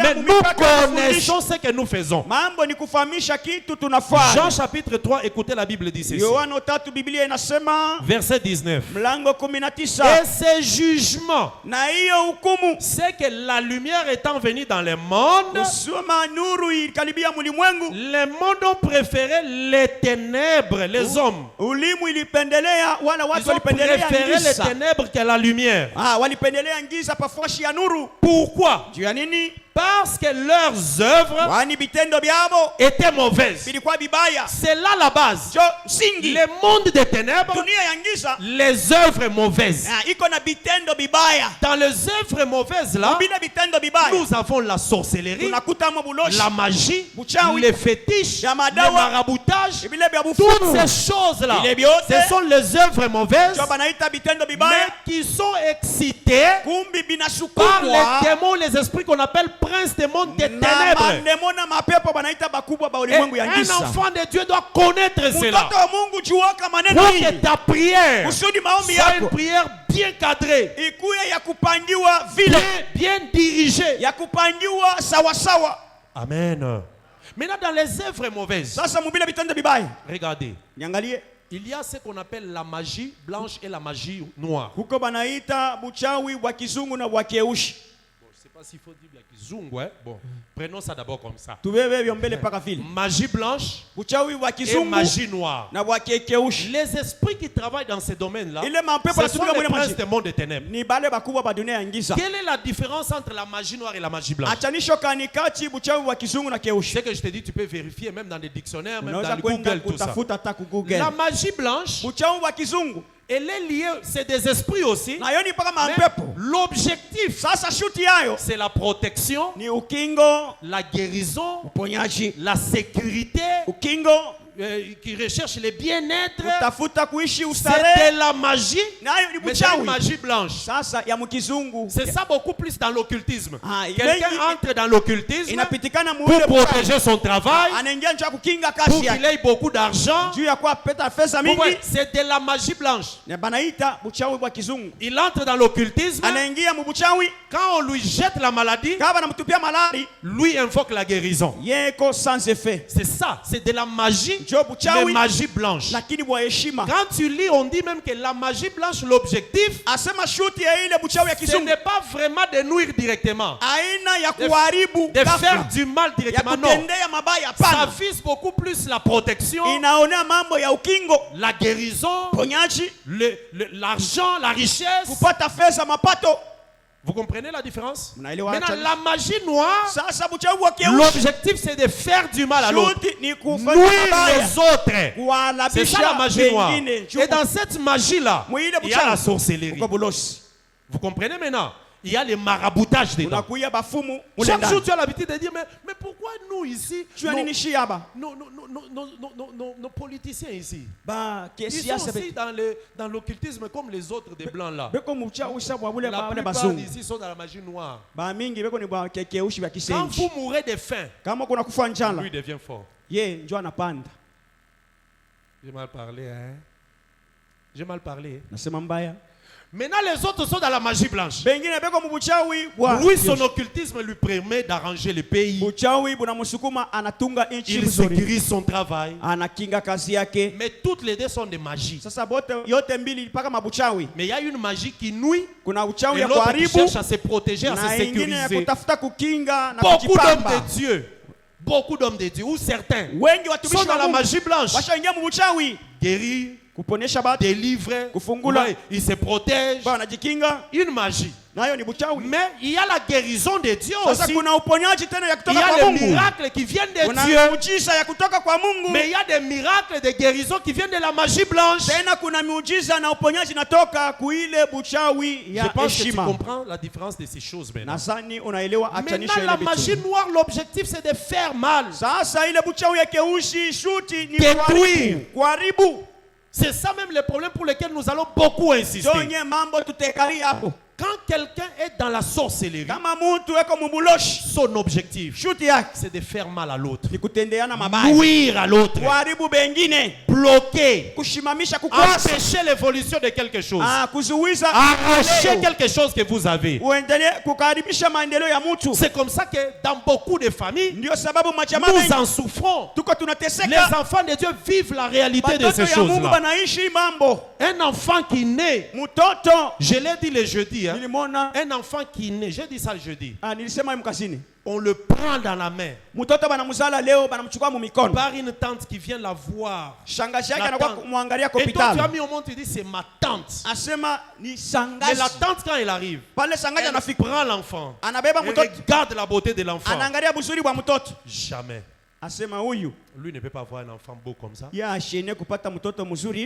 mais nous connaissons ce que nous faisons. Jean chapitre 3, écoutez la Bible dit ceci. Verset 19. Et ces jugements, c'est que la lumière étant venue dans le monde, les mondes ont préféré les ténèbres, les hommes. Ils ont préféré les ténèbres que la lumière. Pourquoi? Parce que leurs œuvres étaient mauvaises. C'est là la base. Le monde des ténèbres, les œuvres mauvaises. Dans les œuvres mauvaises là, nous avons la sorcellerie, la magie, les fétiches, le maraboutage. Toutes ces choses là, ce sont les œuvres mauvaises, mais qui sont excitées par les démons, les esprits qu'on appelle prince des mondes des ténèbres. Et un enfant de Dieu doit connaître cela. Pour que ta prière soit une prière bien cadrée, bien dirigée. Amen. Maintenant, dans les œuvres mauvaises, regardez, il y a ce qu'on appelle la magie blanche et la magie noire. Je ne sais pas s'il faut dire kizungu, hein? Bon, prenons ça d'abord comme ça. Magie blanche et magie noire. Les esprits qui travaillent dans ces domaines-là, ce sont les princes des mondes des ténèbres. Quelle est la différence entre la magie noire et la magie blanche? C'est que je te dis, tu peux vérifier même dans les dictionnaires, même dans le Google, tout ça. La magie blanche, elle est liée, c'est des esprits aussi. L'objectif, c'est la protection, la guérison, la sécurité, qui recherche le bien-être. C'est de la magie, mais c'est une magie blanche. C'est ça beaucoup plus dans l'occultisme. Quelqu'un entre dans l'occultisme pour protéger son travail, pour qu'il ait beaucoup d'argent. C'est de la magie blanche. Il entre dans l'occultisme. Quand on lui jette la maladie, lui invoque la guérison. C'est ça, c'est de la magie, mais magie blanche. Quand tu lis, on dit même que la magie blanche, l'objectif, ce n'est pas vraiment de nuire directement, de faire du mal directement, non. Ça vise beaucoup plus la protection, la guérison, l'argent, la richesse. Vous comprenez la différence? Maintenant, la magie noire, l'objectif c'est de faire du mal à l'autre, nuire les autres. C'est ça la magie noire. Et dans cette magie-là, il y a la sorcellerie. Vous comprenez maintenant? Il y a les maraboutages dedans. Chaque jour, tu as l'habitude de dire, mais pourquoi nous ici, nos politiciens ici, ils sont aussi dans l'occultisme comme les autres des blancs là. La plupart d'ici sont dans la magie noire. Quand vous mourrez de faim, lui devient fort. J'ai mal parlé, hein? J'ai mal parlé. Maintenant, les autres sont dans la magie blanche. Lui, son occultisme lui permet d'arranger le pays. Il sécurise son travail. Mais toutes les deux sont des magies. Mais il y a une magie qui nuit et l'autre qui cherche à se protéger, à se sécuriser. Beaucoup d'hommes de Dieu, ou certains, sont dans la magie blanche. Guérir, délivrer, il se protège. Une magie. Mais il y a la guérison de Dieu aussi. Il y a les miracles qui viennent de Dieu. Mais il y a des miracles de guérison qui viennent de la magie blanche. Je pense que tu comprends la différence de ces choses maintenant. Maintenant, la magie noire, l'objectif c'est de faire mal. Détruire. C'est ça même le problème pour lequel nous allons beaucoup insister. Quand quelqu'un est dans la sorcellerie, son objectif, c'est de faire mal à l'autre, nuire à l'autre, bloquer, empêcher l'évolution de quelque chose, arracher quelque chose que vous avez. C'est comme ça que dans beaucoup de familles, nous en souffrons. Les enfants de Dieu vivent la réalité de ces choses-là. Un enfant qui naît, je l'ai dit le jeudi, hein, un enfant qui naît, j'ai dit ça le jeudi, on le prend dans la main par une tante qui vient la voir. Et toi tu as mis au monde, tu dis c'est ma tante. Mais la tante quand elle arrive, elle prend l'enfant et regarde la beauté de l'enfant. Jamais. Lui ne peut pas avoir un enfant beau comme ça.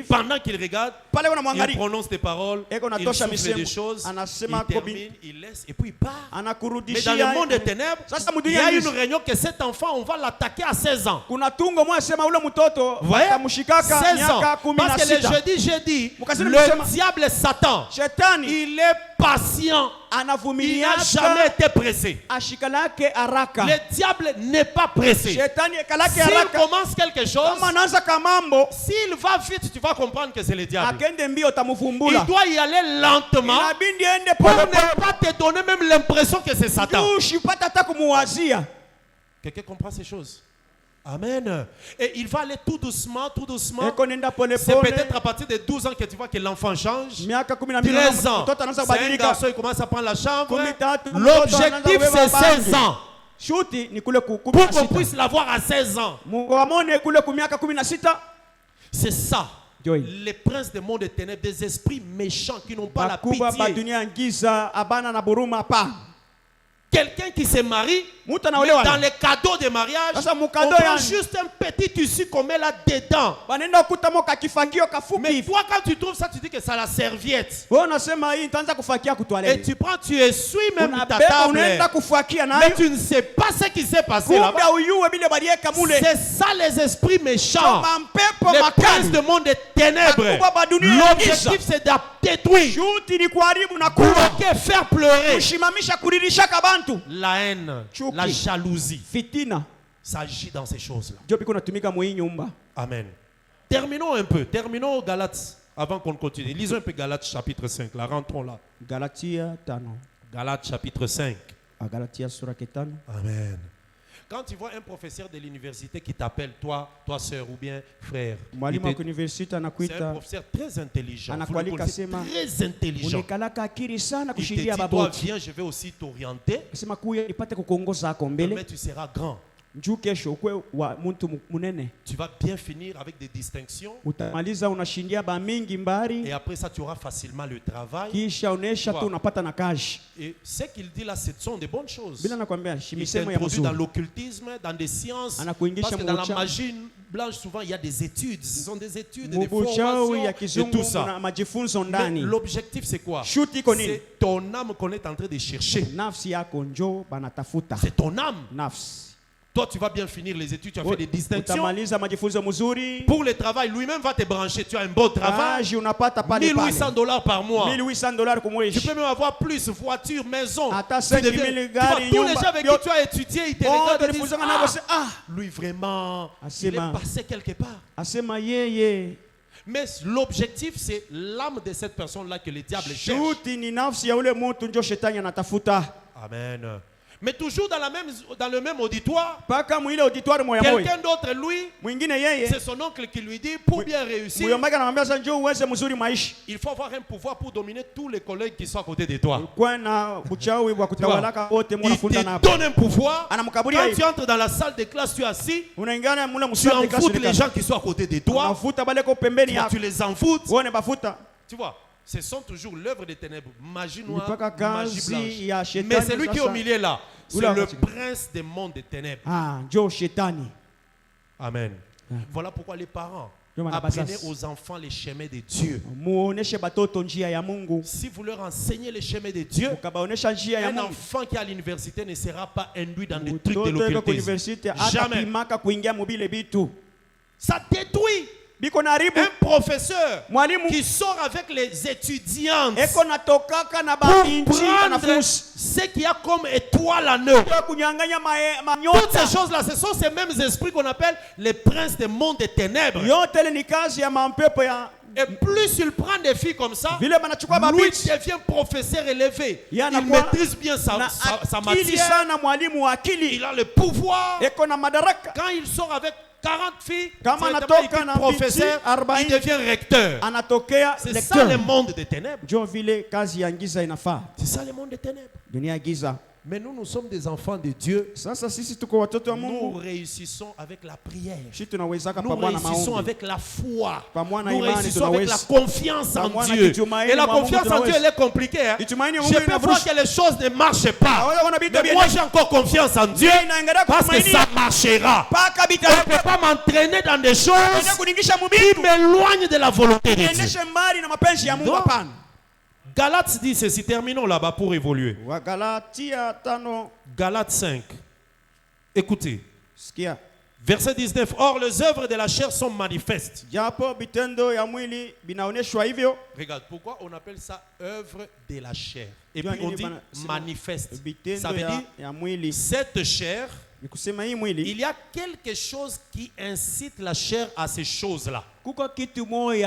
Pendant qu'il regarde, il prononce des paroles, il souffle des choses, il termine, il laisse et puis il part. Mais dans le monde des ténèbres, il y a une réunion que cet enfant, on va l'attaquer à 16 ans. Vous voyez, 16 ans. Parce que le jeudi, le diable Satan, il est patient. Il n'a jamais été pressé. Le diable n'est pas pressé. S'il commence quelque chose, s'il va vite, tu vas comprendre que c'est le diable. Il doit y aller lentement pour ne pas te donner même l'impression que c'est Satan. Quelqu'un comprend ces choses? Amen. Et il va aller tout doucement, tout doucement. C'est peut-être à partir de 12 ans que tu vois que l'enfant change. 13 ans, c'est un garçon, il commence à prendre la chambre. L'objectif c'est 16 ans. Pour qu'on puisse l'avoir à 16 ans. C'est ça. Les princes du monde des ténèbres, des esprits méchants qui n'ont pas la pitié. Quelqu'un qui se marie, dans les cadeaux de mariage, on prend juste un petit tissu qu'on met là dedans. Mais toi, quand tu trouves ça, tu dis que c'est la serviette. Et tu prends, tu essuies même ta table. Mais tu ne sais pas ce qui s'est passé là-bas. C'est ça les esprits méchants. Les princes du monde des ténèbres. L'objectif c'est de détruire, bloquer, faire pleurer. La haine, la jalousie, ça agit dans ces choses-là. Amen. Terminons un peu. Terminons Galates avant qu'on continue. Lisons un peu Galates chapitre 5. Là, rentrons là. Galates chapitre 5. Amen. Quand tu vois un professeur de l'université qui t'appelle toi sœur ou bien frère, c'est un professeur très intelligent. Très intelligent. Il te dit, toi viens, je vais aussi t'orienter. Mais tu seras grand. Tu vas bien finir avec des distinctions. Et après ça, tu auras facilement le travail. Et ce qu'il dit là, ce sont des bonnes choses. Il s'introduit dans l'occultisme, dans des sciences. Parce que dans la magie blanche, souvent, il y a des études. Ce sont des études, des formations et tout ça. Mais l'objectif, c'est quoi? C'est ton âme qu'on est en train de chercher. C'est ton âme. Toi, tu vas bien finir les études, tu as fait des distinctions. Pour le travail, lui-même va te brancher. Tu as un bon travail. $1,800 par mois. Tu peux même avoir plus, voiture, maison. Tous les gens avec qui tu as étudié, ils te regardent et disent, lui vraiment, il est passé quelque part. Mais l'objectif, c'est l'âme de cette personne-là que le diable cherche. Amen. Mais toujours dans le même auditoire, quelqu'un d'autre, lui, c'est son oncle qui lui dit, pour bien réussir, il faut avoir un pouvoir pour dominer tous les collègues qui sont à côté de toi. Il te donne un pouvoir. Quand tu entres dans la salle de classe, tu es assis, tu envoûtes les gens qui sont à côté de toi, tu les envoûtes. Tu vois, ce sont toujours l'œuvre des ténèbres, magie noire, magie blanche. Mais c'est lui qui est au milieu là, c'est le prince des mondes des ténèbres. Amen. Voilà pourquoi les parents, apprenez aux enfants les chemins de Dieu. Si vous leur enseignez les chemins de Dieu, un enfant qui est à l'université ne sera pas induit dans des trucs de l'occultisme. Jamais. Ça détruit. Un professeur qui sort avec les étudiantes pour prendre ce qu'il y a comme étoile en eux. Toutes ces choses-là, ce sont ces mêmes esprits qu'on appelle les princes des mondes des ténèbres. Et plus il prend des filles comme ça, lui devient professeur élevé. Il maîtrise bien sa matière. Il a le pouvoir. Quand il sort avec 40 filles, professeur, il devient recteur. C'est ça le monde des ténèbres. C'est ça le monde des ténèbres. Mais nous sommes des enfants de Dieu. Nous réussissons avec la prière. Nous réussissons avec la foi. Nous réussissons avec la confiance en Dieu. Et la confiance en Dieu, elle est compliquée. Hein? Je peux voir que les choses ne marchent pas. Mais moi, j'ai encore confiance en Dieu parce que ça marchera. On ne peut pas m'entraîner dans des choses qui m'éloignent de la volonté de Dieu. Donc, Galates dit ceci, terminons là-bas pour évoluer. Galates 5. Écoutez. Verset 19. Or, les œuvres de la chair sont manifestes. Regarde, pourquoi on appelle ça œuvre de la chair? Et puis on dit manifeste. Ça veut dire, cette chair, il y a quelque chose qui incite la chair à ces choses-là. Tu vois, il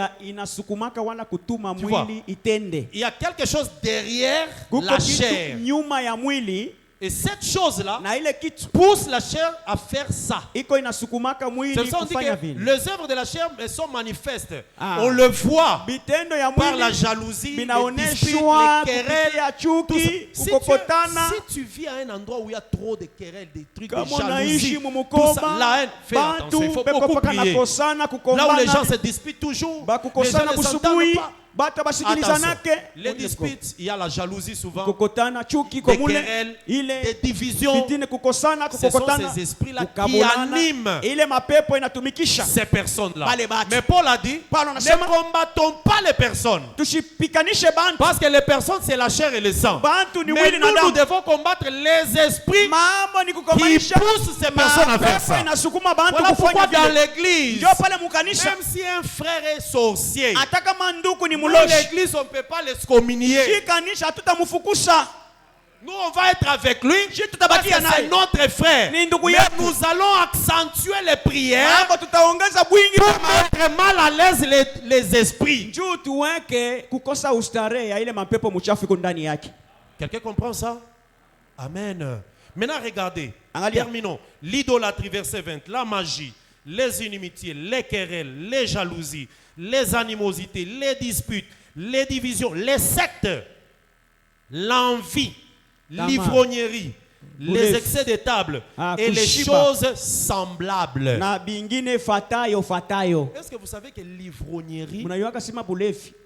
y a quelque chose derrière la chair. Et cette chose-là pousse la chair à faire ça. C'est pour ça qu'on dit que les œuvres de la chair sont manifestes. On le voit par la jalousie, les disputes, les querelles, tout ça. Si tu vis à un endroit où il y a trop de querelles, des trucs de jalousie, tout ça, la haine, fais attention, il faut beaucoup prier. Là où les gens se disputent toujours, les gens ne s'entendent pas. Attention, les disputes, il y a la jalousie souvent, des querelles, des divisions. Ce sont ces esprits-là qui animent ces personnes-là. Mais Paul a dit, ne combattons pas les personnes. Parce que les personnes, c'est la chair et le sang. Mais nous devons combattre les esprits qui poussent ces personnes à faire ça. Voilà pourquoi dans l'église, même si un frère est sorcier, dans l'église, on ne peut pas l'excommunier. Nous, on va être avec lui parce que c'est notre frère. Mais nous allons accentuer les prières pour mettre mal à l'aise les esprits. Quelqu'un comprend ça? Amen. Maintenant, regardez. Terminons. L'idolâtrie, verset 20. La magie, les inimitiés, les querelles, les jalousies, les animosités, les disputes, les divisions, les sectes, l'envie, l'ivrognerie, les excès de table et les choses semblables. Est-ce que vous savez que l'ivrognerie,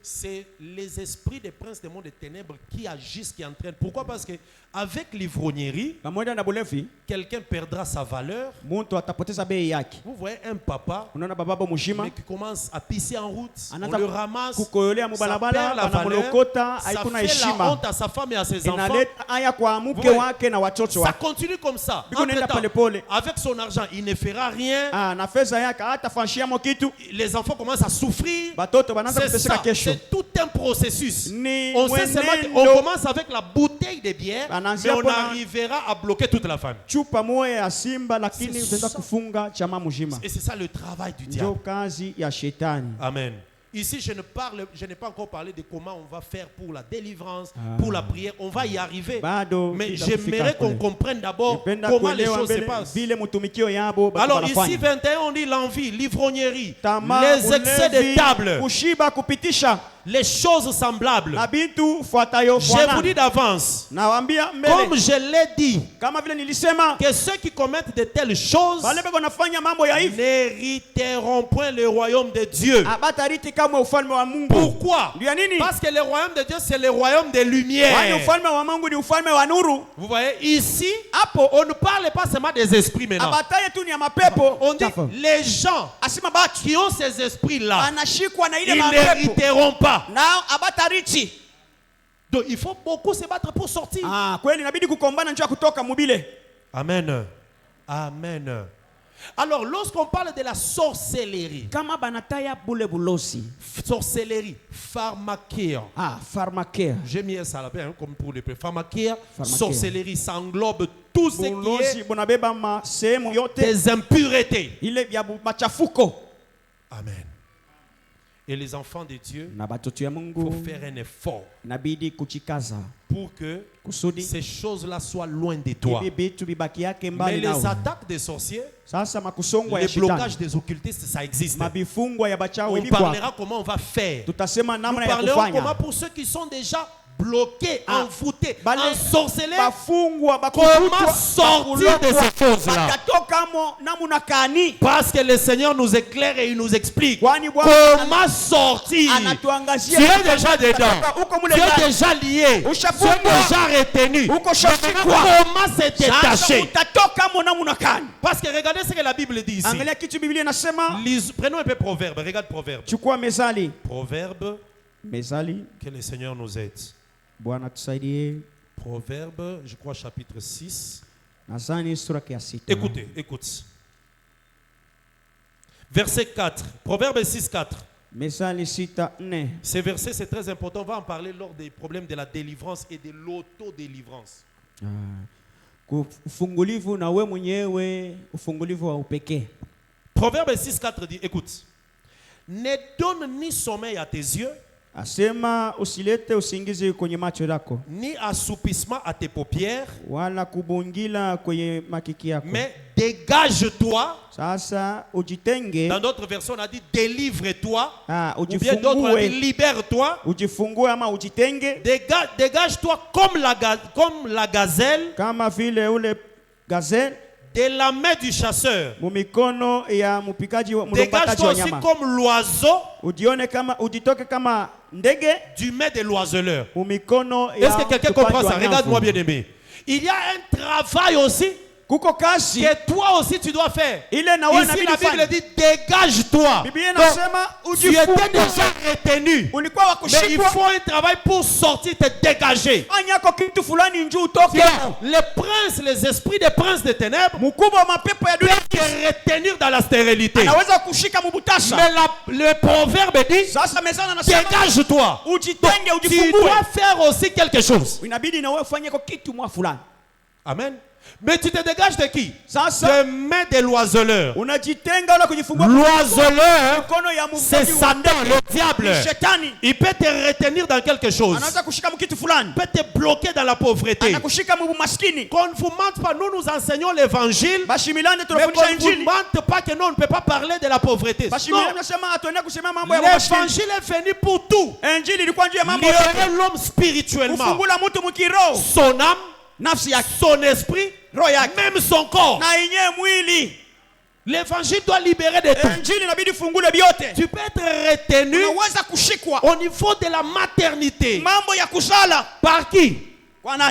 c'est les esprits des princes des mondes des ténèbres qui agissent, qui entraînent? Pourquoi? Parce que avec l'ivrognerie, quelqu'un perdra sa valeur. Vous voyez un papa mais qui commence à pisser en route, on le ramasse, ça perd la valeur, ça fait la honte à sa femme et à ses enfants. Ça continue comme ça. Avec son argent, il ne fera rien. Les enfants commencent à souffrir. C'est ça, c'est tout un processus. On sait seulement qu'on commence avec la bouteille de bière, mais on arrivera à bloquer toute la famille. Et c'est ça le travail du diable. Amen. Ici, je n'ai pas encore parlé de comment on va faire pour la délivrance, pour la prière. On va y arriver. Mais j'aimerais qu'on comprenne d'abord comment les choses se passent. Alors ici, 21, on dit l'envie, l'ivrognerie, les excès de table, les choses semblables. Je vous dis d'avance, comme je l'ai dit, que ceux qui commettent de telles choses n'hériteront point le royaume de Dieu. Pourquoi? Parce que le royaume de Dieu, c'est le royaume des lumières. Vous voyez, ici, on ne parle pas seulement des esprits maintenant. On dit les gens qui ont ces esprits-là, ils n'hériteront pas. Donc il faut beaucoup se battre pour sortir. Amen. Amen. Alors, lorsqu'on parle de la sorcellerie, sorcellerie, pharmakia. Ah, pharmakia. J'ai mis ça là, comme pour les pharmakia, sorcellerie, ça englobe tout ce qui est des impuretés. Amen. Et les enfants de Dieu, il faut faire un effort pour que ces choses-là soient loin de toi. Mais les attaques des sorciers, les blocages des occultistes, ça existe. On parlera comment on va faire. Nous parlerons comment pour ceux qui sont déjà bloqués, envoûtés, ensorcelés, comment sortir de ces choses-là. Parce que le Seigneur nous éclaire et il nous explique comment sortir. Tu es déjà dedans, tu es déjà lié, tu es déjà retenu. Comment se détacher? Parce que regardez ce que la Bible dit ici. Prenons un peu Proverbe, regarde Proverbe. Proverbe, que le Seigneur nous aide. Proverbe, je crois chapitre 6. Écoutez, écoute. Verset 4. Proverbe 6, 4. Ces versets, c'est très important. On va en parler lors des problèmes de la délivrance et de l'autodélivrance. Proverbe 6, 4 dit, écoute. Ne donne ni sommeil à tes yeux, asema usilete usingizi kwenye macho yako, ni assoupissement à tes paupières, wala kubungila kwenye makiki yako, mais dégage-toi. Sasa ujitenge. Dans d'autres versions on a dit délivre-toi, ou bien ujifungue, d'autres on a dit libère-toi. Ujifungue ama ujitenge. Dégage-toi comme la gazelle, kama vile ule gazelle, de la main du chasseur. Dégage-toi aussi comme l'oiseau, du main de l'oiseleur. Est-ce que quelqu'un comprend ça? Regarde-moi bien aimé. Il y a un travail aussi que toi aussi tu dois faire. Ici la Bible dit dégage-toi. Tu étais déjà retenu, mais il faut un travail pour sortir, te dégager. Les princes, les esprits des princes des ténèbres peuvent te retenir dans la stérilité. Mais le proverbe dit dégage-toi. Tu dois faire aussi quelque chose. Amen. Mais tu te dégages de qui? De main de l'oiseleur. L'oiseleur, c'est Satan, le diable. Il peut te retenir dans quelque chose. Il peut te bloquer dans la pauvreté. Qu'on ne vous mente pas, nous enseignons l'évangile. Mais qu'on ne vous mente pas que nous on ne peut pas parler de la pauvreté. L'évangile est venu pour tout. Libérer l'homme spirituellement. Son âme, son esprit, même son corps. L'évangile doit libérer de tout. Tu peux être retenu au niveau de la maternité. Par qui?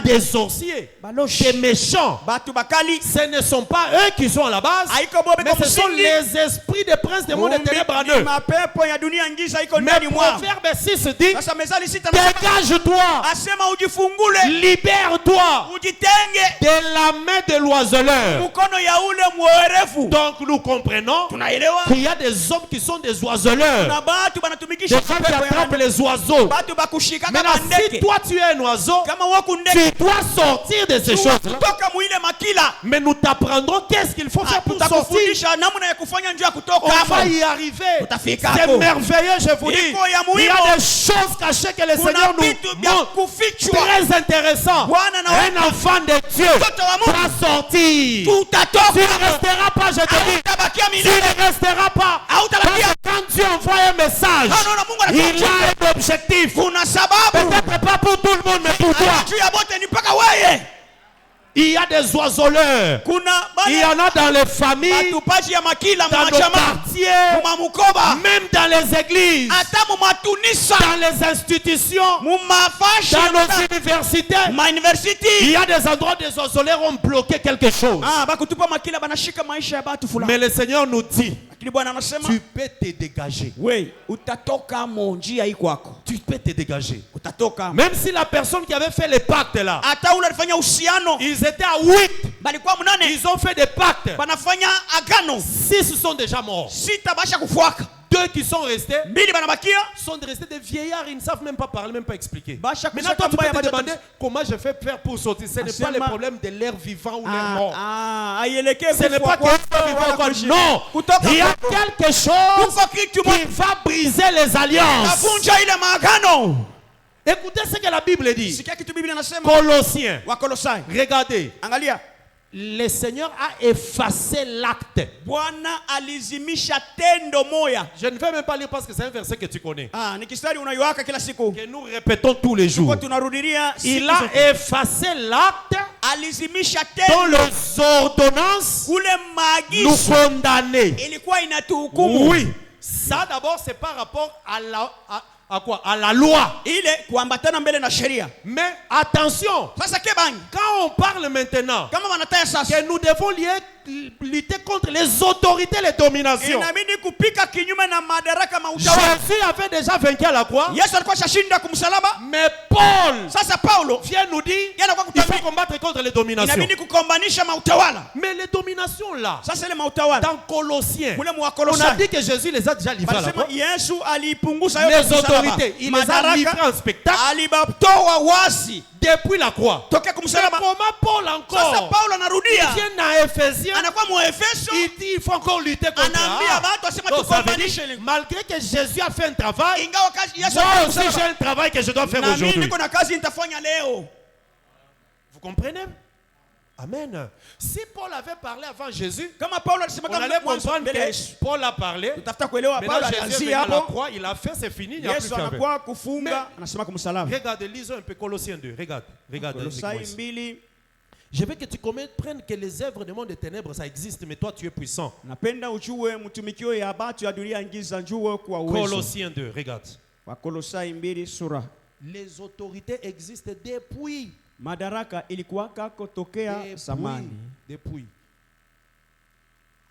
Des sorciers, des méchants. Ce ne sont pas eux qui sont à la base, mais ce sont les esprits des princes du monde des ténèbres en eux. Mais Proverbe 6 dit dégage-toi, libère-toi de la main de l'oiseleur. Donc nous comprenons qu'il y a des hommes qui sont des oiseleurs, des gens qui attrapent les oiseaux. Maintenant, si toi tu es un oiseau, tu dois sortir de ces choses-là. Mais nous t'apprendrons qu'est-ce qu'il faut faire pour sortir. On va y arriver. C'est merveilleux, je vous dis. Il y a des choses cachées que le Seigneur nous montre. Très intéressant. Un enfant de Dieu va sortir. Tu ne resteras pas, je te dis. Tu ne resteras pas. Quand Dieu envoie un message, il a un objectif. Peut-être pas pour tout le monde, mais pour toi. Il y a des oiseleurs. Il y en a dans les familles, dans nos quartiers, même dans les églises, dans les institutions, dans nos universités. Il y a des endroits où des oiseleurs ont bloqué quelque chose. Mais le Seigneur nous dit lakini Bwana anasema tu peux te dégager. we utatoka njia hii kwako, Tu peux te dégager. utatoka. Même si la personne qui avait fait les pactes là, Hata ule alifanya uhusiano, ils étaient à 8, balikuwa mnane, ils ont fait des pactes. banafanya agano, 6 sont déjà morts. sita basha kufuaka, 2 qui sont restés mbili banabakia, sont restés des vieillards, ils ne savent même pas parler, même pas expliquer. Basha Maintenant, toi, tu kusaka peux te mbaya, demander comment je fais faire pour sortir. Ce n'est pas le problème de l'air vivant ou l'air mort. Ce n'est pas quelque chose. Non, il y a quelque chose qui va briser les alliances. navunja ile maagano. Écoutez ce que la Bible dit. Sikia kitu Biblia inasema, Colossiens. Wakolosai, Regardez. angalia, Le Seigneur a effacé l'acte. Bwana alizimisha tendo moya. Je ne vais même pas lire parce que c'est un verset que tu connais. Ni kistari unayoaka kila siku, Que nous répétons tous les jours. kwa tunarudilia Il siku a zote. effacé l'acte Alizimisha dont tendo, les ordonnances kule nous maagizo condamnaient. ilikuwa inatuhukumu. Oui. Ça d'abord c'est par rapport à quoi? À la loi. Ile kuambatana mbele na sheria. Mais attention, Sasa kebangi, quand on parle maintenant kama wanataya sasa, que nous devons lutter contre les autorités, les dominations. inabidi kupika kinyume na madaraka mautawala. Jésus avait déjà vaincu à la croix. Yesu alikuwa shashinda kumsalaba. Mais Paul Sasa Paulo vient nous dire yana kwa il faut kutabiri, combattre contre les dominations. inabidi kukombanisha mautawala. Mais les dominations là, Sasa ile mautawala dans Colossiens, kule on a Wakolosai, dit que Jésus les a déjà livrés à la balisema croix. Yesu alipunguza yote Les kumsalaba. autorités, il les a livrés en spectacle alibatoa wasi depuis la croix. tokea Mais kumsalaba. comment Paul Sasa encore Paulo anarudia, vient à Éphésiens, anakuwa Muefeso, il dit il faut encore lutter contre anaambia ça. watu asema Donc ça veut tukombanishe dire, ile. malgré que Jésus a fait un travail, Ingawa kazi Yesu moi alifanya aussi j'ai msalaba, un travail que je dois faire na mimi aujourd'hui. niko na kazi nitafanya leo. Vous comprenez? Amen. Si Paul avait parlé avant Jésus, Kama Paulo alisema on kama allait mwanzo comprendre mbele ya que Yesu, Paul a parlé. tutafuta kuelewa Maintenant Paulo Jésus est venu alianzia à la hapo, croix, il a fait, c'est fini, il n'y a plus Yesu qu'à faire. anakuwa kufunga, anasema kumsalaba. Regarde, lisons un peu Colossiens 2. Regarde avec moi Kolosai ici. 2, Je veux que tu comprennes que les œuvres du monde des ténèbres, ça existe, mais toi, tu es puissant. napenda ujue mtumikio ya batu ya dunia ingiza njue kwa uwezo. Colossiens 2, regarde. Wakolosai 2 sura. Les autorités existent depuis. Madaraka ilikuwa kako tokea zamani. Depuis.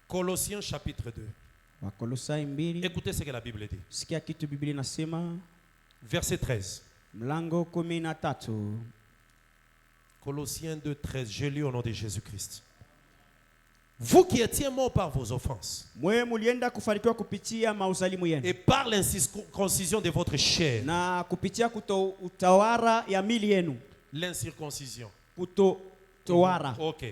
Colossiens chapitre 2. Wakolosai 2, Écoutez ce que la Bible dit. sikia kitu Biblia inasema, Verset 13. mlango 13. Colossiens 2, 13. Je lis au nom de Jésus-Christ. Vous qui étiez morts par vos offenses Mwe mulienda kufanikiwa kupitia mauzalimu yenu et par l'incirconcision de votre chair. na kupitia utawara ya mili yenu, L'incirconcision. kutowara. Ok.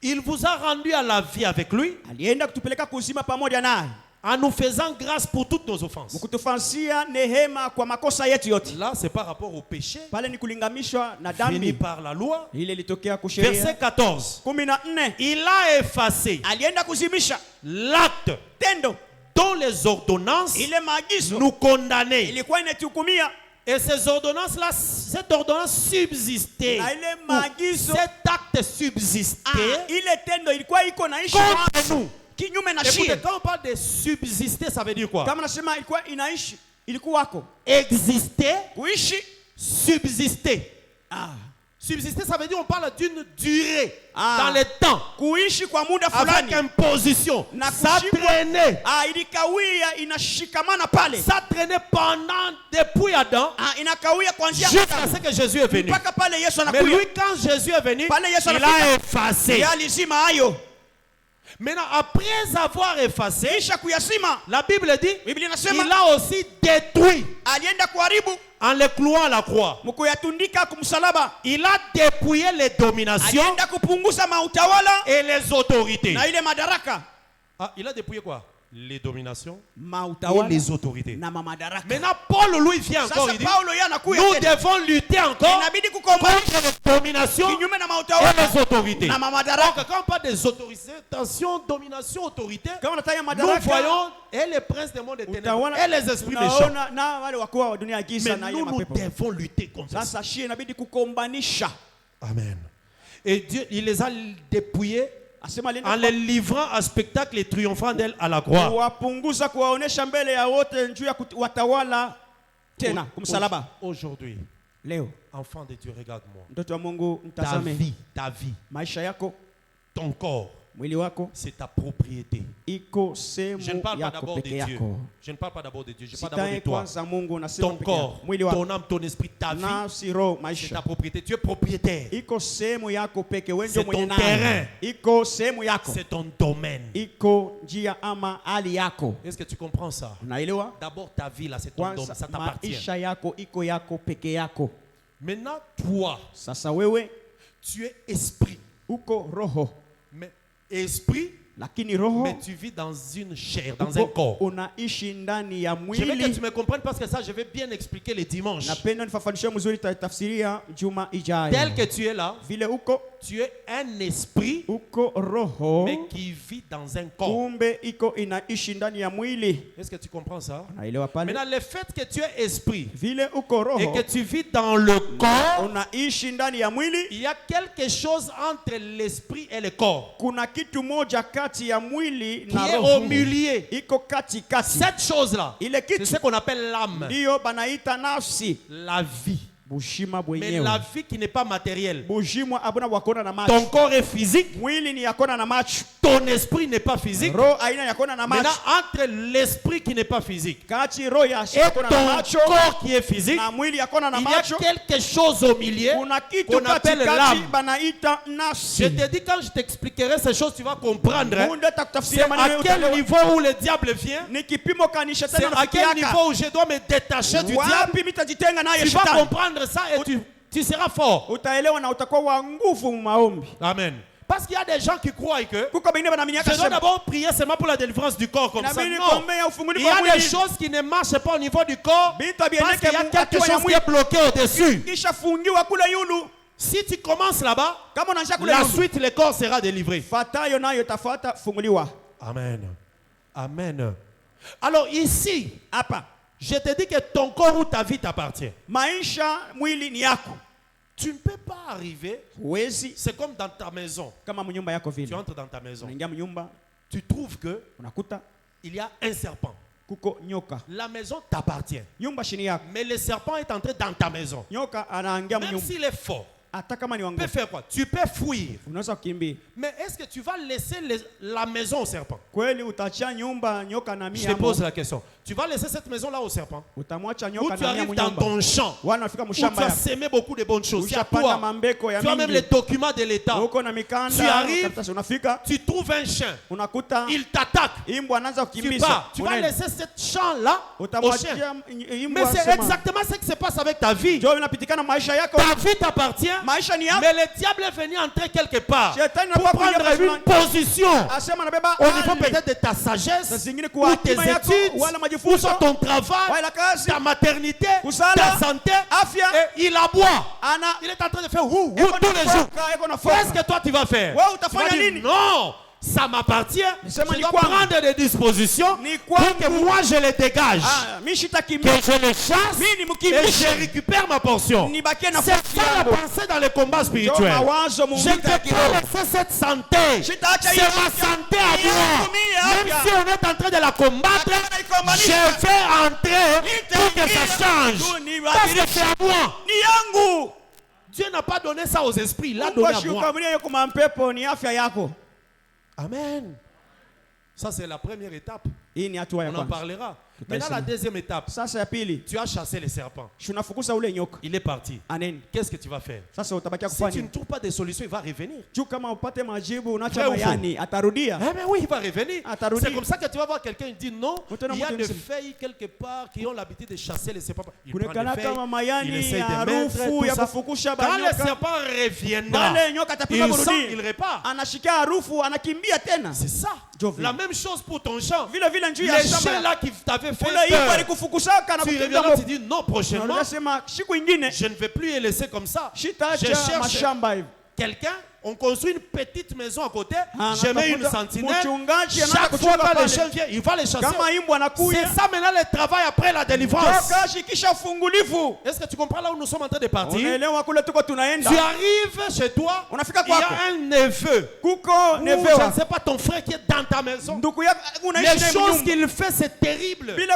Il vous a rendu à la vie avec lui Alienda kutupeleka kuzima pamoja naye, en nous faisant grâce pour toutes nos offenses. mkutufansia nehema kwa makosa yetu yote. Là, c'est par rapport au péché Pale ni kulingamishwa na fini dhambi par la loi. ile ilitokea Verset kusheria 14. 14. Il a effacé Alienda kuzimisha l'acte tendo dont les ordonnances ile maagizo nous condamnaient. ilikuwa inatuhukumia, Et ces ordonnances-là, cette ordonnance subsistait. na ile Ou maagizo cet acte subsistait ile tendo ilikuwa iko naishi contre nous. kinyume na Écoutez, shie. quand on parle de subsister, ça veut dire quoi? Kama nasema ilikuwa inaishi, ilikuwako Exister, kuishi. subsister. Subsister, ça veut dire on parle d'une durée dans le temps, Kuishi kwa muda avec fulani. imposition. Na Ça kushikwa- traînait. Ilikawia, inashikamana pale. Ça traînait pendant depuis Adam Inakawia kuanzia jusqu'à ce que Jésus est venu. mpaka pale Yesu Mais anakuja. lui, quand Jésus est venu, Pale Yesu il anafika. a effacé. Yeye alizima hayo. Maintenant, après avoir effacé, Kisha kuyasima, la Bible dit, Biblia inasema il a aussi détruit alienda kuharibu en le clouant à la croix. mkuyatundika kumsalaba. Il a dépouillé les dominations Alienda kupunguza mautawala et les autorités. na ile madaraka. Il a dépouillé quoi? Les dominations et Mautawala les autorités. na madaraka. Maintenant, Paul, lui, vient encore, Sasa il dit, Paulo yeye anakuja nous tena. devons lutter encore Inabidi kukombanisha contre les dominations kinyume na et mautawala les autorités. na Donc, madaraka. quand on parle des autorités, attention, domination, autorité, Kama nataka nous madaraka, voyons et les princes des mondes des ténèbres utawala, et les esprits méchants. tunaona na wale wakuu wa dunia ya giza Mais na ile nous, nous mapepo. devons lutter contre ça. Sasa shie inabidi kukombanisha. Amen. Et Dieu, il les a dépouillés Asema en alienda les livrant en spectacle et triomphant d'elle à la croix. kuwapunguza, kuwaonesha mbele ya wote njuu ya watawala tena kumsalaba. Aujourd'hui, Leo enfant de Dieu, regarde-moi. mtoto wa Mungu, Ta mtazame vie, maisha yako, ton corps, c'est ta propriété. Iko Je ne parle pas d'abord de Dieu. Je ne parle pas d'abord de Dieu. Je parle d'abord de toi. Ton corps, ton âme, ton esprit, ta vie, c'est ta propriété. Tu es propriétaire. C'est ton terrain. C'est ton domaine. Est-ce que tu comprends ça? D'abord, ta vie, là, c'est ton domaine. Ça t'appartient. Maintenant, toi, tu es esprit. Mais esprit, mais tu vis dans une chair, dans un corps. Je veux que tu me comprennes parce que ça, je vais bien expliquer les dimanches. Tel que tu es là, tu es un esprit, mais qui vit dans un corps. Est-ce que tu comprends ça? Maintenant, le fait que tu es esprit et que tu vis dans le corps, il y a quelque chose entre l'esprit et le corps qui est au milieu. Cette chose-là, c'est ce qu'on appelle l'âme. La vie. Mais la vie qui n'est pas matérielle. Ton corps est physique. Ton esprit n'est pas physique. Maintenant, entre l'esprit qui n'est pas physique et ton corps qui est physique, il y a quelque chose au milieu qu'on appelle l'âme. Je te dis, quand je t'expliquerai ces choses, tu vas comprendre. C'est à quel niveau où le diable vient. C'est à quel niveau où je dois me détacher du diable. Tu vas comprendre ça et tu seras fort. Amen. Parce qu'il y a des gens qui croient que je dois d'abord prier seulement pour la délivrance du corps comme ça. Non. Il y a des choses qui ne marchent pas au niveau du corps parce qu'il y a quelque chose qui est bloqué au-dessus. Si tu commences là-bas, la suite, le corps sera délivré. Amen. Amen. Alors ici, je te dis que ton corps ou ta vie t'appartient. Tu ne peux pas arriver. C'est comme dans ta maison. Tu entres dans ta maison. Tu trouves que il y a un serpent. La maison t'appartient. Mais le serpent est entré dans ta maison. Même s'il est fort, tu peux faire quoi? Tu peux fuir. Mais est-ce que tu vas laisser la maison au serpent? Je te pose la question. Tu vas laisser cette maison-là au serpent? Ou tu arrives dans ton champ où tu as semé beaucoup de bonnes choses. Tu as même les documents de l'État. Tu arrives, tu trouves un chien. Il t'attaque. Tu pars. Tu vas laisser cette champ-là au chien. Mais c'est exactement ce qui se passe avec ta vie. Ta vie t'appartient. Mais le diable est venu entrer quelque part pour prendre une position au niveau peut-être de ta sagesse, ou tes études, ou sur ton travail, ta maternité, ta santé, et il aboie. Il est en train de faire tous les jours. Qu'est-ce que toi tu vas faire? Tu vas dire non. Ça m'appartient. Je dois prendre des dispositions pour que moi je les dégage. Que je les chasse et je récupère ma portion. C'est ça la pensée dans le combat spirituel. Je ne peux pas laisser cette santé. C'est ma santé à moi. Même si on est en train de la combattre, je vais entrer pour que ça change. Parce que c'est à moi. Dieu n'a pas donné ça aux esprits. Il l'a donné à moi. Amen. Ça, c'est la première étape. On en parlera. Maintenant, la deuxième étape. Tu as chassé les serpents. Il est parti. Qu'est-ce que tu vas faire? Si tu ne trouves pas de solution, il va revenir. Mais oui, il va revenir. C'est comme ça que tu vas voir quelqu'un qui dit non. Il y a des feuilles quelque part qui ont l'habitude de chasser les serpents. Il prend des feuilles, il essaie de mettre tout ça. Quand les serpents reviendra, il repart. C'est ça. La même chose pour ton champ. Les chiens là qui t'avaient fait peur, tu reviendras, tu dis non, prochainement je ne vais plus les laisser comme ça. Je cherche quelqu'un. On construit une petite maison à côté. Je mets une sentinelle. Chaque fois que les chiens viennent, il va les chasser. C'est ça maintenant le travail après la délivrance. Est-ce que tu comprends là où nous sommes en train de partir? Tu arrives chez toi, il y a un neveu. Je ne sais pas, ton frère qui est dans ta maison. Les choses qu'il fait, c'est terrible. Tu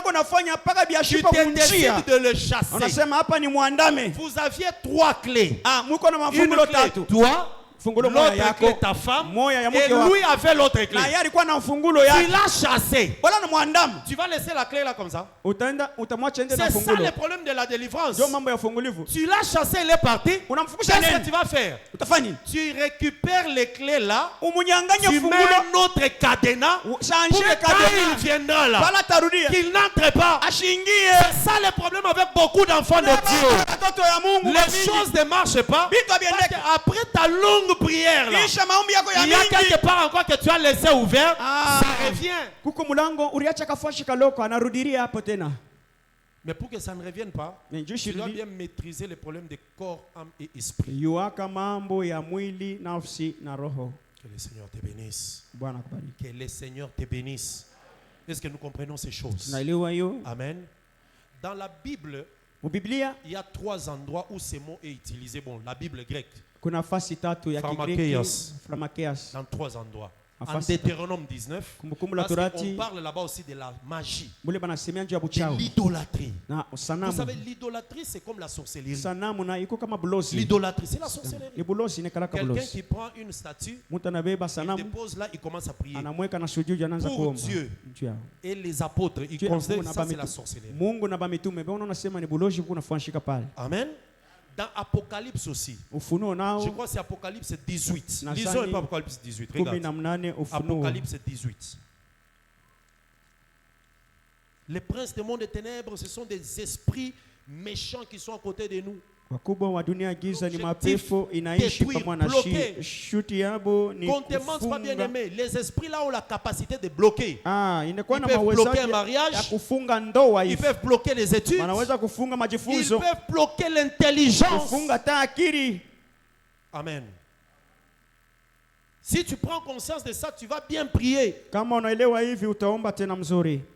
décides de le chasser. Vous aviez 3 clés. Une clé, toi, l'autre clé ta femme, et lui avait l'autre clé. Tu l'as chassé. Tu vas laisser la clé là comme ça. C'est ça le problème de la délivrance. Tu l'as chassé, il est parti. Qu'est-ce que tu vas faire? Tu récupères les clés là. Tu mets notre cadenas pour que quand il viendra là, qu'il n'entre pas. C'est ça le problème avec beaucoup d'enfants de Dieu. Les choses ne marchent pas. Après ta longue prière là, il y a quelque part encore que tu as laissé ouvert. Ça revient. Mais pour que ça ne revienne pas, tu dois bien maîtriser les problèmes de corps, âme et esprit. Que le Seigneur te bénisse. Que le Seigneur te bénisse. Est-ce que nous comprenons ces choses? Amen. Dans la Bible, il y a 3 endroits où ce mot est utilisé. Bon, la Bible grecque. Pharmakeios. Dans 3 endroits. En Deutéronome 19, parce qu'on parle là-bas aussi de la magie, de l'idolâtrie. Vous savez, l'idolâtrie, c'est comme la sorcellerie. L'idolâtrie, c'est la sorcellerie. Quelqu'un qui prend une statue, il dépose là, il commence à prier. Pour Dieu et les apôtres, ils considèrent que ça, c'est la sorcellerie. Amen. Dans Apocalypse aussi. Je crois que c'est Apocalypse 18. Lisons un peu Apocalypse 18. Regarde. Apocalypse 18. Les princes du monde des ténèbres, ce sont des esprits méchants qui sont à côté de nous. Wakubwa wa dunia giza ni mapepo inaishi pamoja na shuti yabo ni kufunga. Bien aimé, les esprits là ont la capacité de bloquer. Ils peuvent bloquer un mariage, ils peuvent bloquer les études, ils peuvent bloquer l'intelligence. Amen. Si tu prends conscience de ça, tu vas bien prier.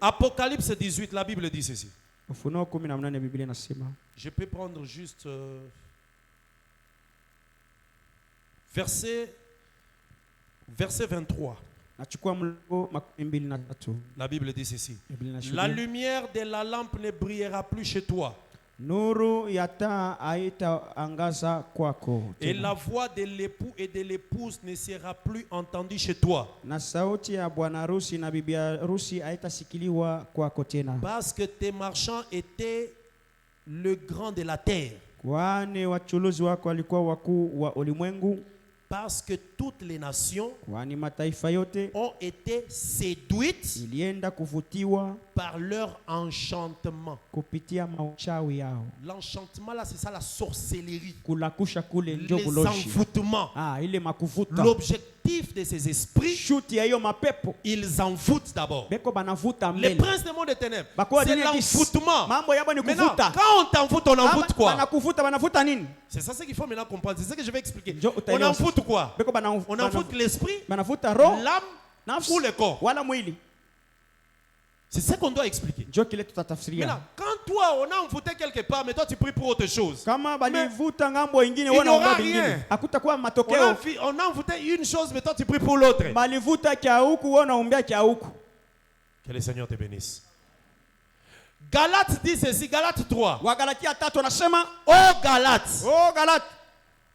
Apocalypse 18, la Bible dit ceci. Je peux prendre juste verset 23. La Bible dit ceci. La lumière de la lampe ne brillera plus chez toi. Et la voix de l'époux et de l'épouse ne sera plus entendue chez toi. Parce que tes marchands étaient le grand de la terre. Parce que toutes les nations ont été séduites par leur enchantement. L'enchantement là, c'est ça la sorcellerie. Les envoûtements. L'objectif de ces esprits, ils envoûtent d'abord. Les princes du monde des ténèbres, c'est l'envoûtement. Maintenant, quand on t'envoûte, on envoûte quoi? C'est ça qu'il faut maintenant comprendre. C'est ça que je vais expliquer. On envoûte quoi? On envoûte l'esprit, l'âme ou le corps. C'est ça qu'on doit expliquer. Maintenant, quand toi, on a envoûté quelque part, mais toi tu pries pour autre chose, il n'aura rien. On a envoûté une chose, mais toi tu pries pour l'autre. Que le Seigneur te bénisse. Galates dit ceci, Galates 3. Oh Galates,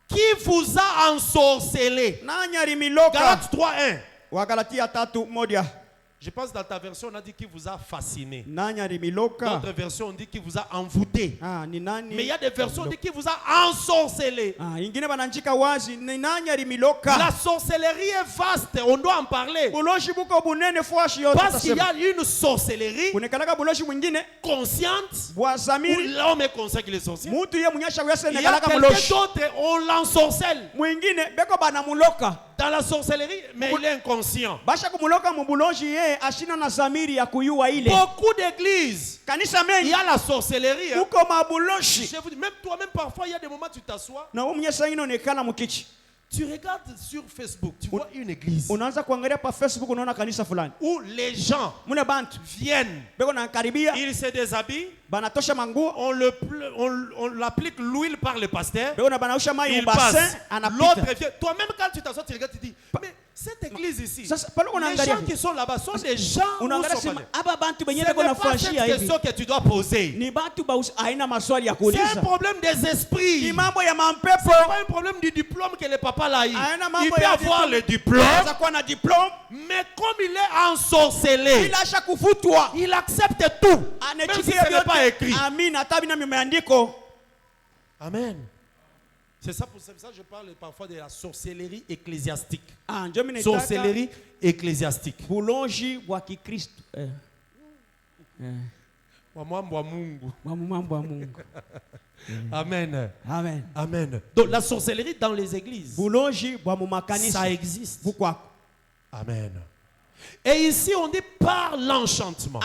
qui vous a ensorcelé? Galates 3:1. Je pense que dans ta version, on a dit qu'il vous a fasciné. Dans notre version, on dit qu'il vous a envoûté. Mais il y a des versions qui disent qu'il vous a ensorcelé. La sorcellerie est vaste, on doit en parler. Parce qu'il y a une sorcellerie consciente, où l'homme est conscient qu'il est sorcier. Il y a quelqu'un d'autre, on l'ensorcelle. Dans la sorcellerie, mais il est inconscient. Beaucoup d'églises, il y a la sorcellerie. Je vous dis, même toi-même parfois, il y a des moments où tu t'assois. Tu regardes sur Facebook, tu vois une église où les gens viennent, ils se déshabillent, on l'applique l'huile par le pasteur, il passe. L'autre vient. Toi-même quand tu t'assois, tu regardes, tu dis, mais Cette église ici, les gens gens qui sont là-bas sont des gens où sont pas. Ce n'est pas cette question que tu dois poser. C'est un problème des esprits. Ce n'est pas un problème du diplôme que le papa l'a eu. Il peut avoir le diplôme, mais comme il est ensorcelé, il accepte tout, même si ce n'est pas écrit. Amen. C'est ça pour ça que je parle parfois de la sorcellerie ecclésiastique. Sorcellerie ecclésiastique. Amen. Amen. Amen. Donc la sorcellerie dans les églises, ça existe. Amen. Et ici on dit par l'enchantement.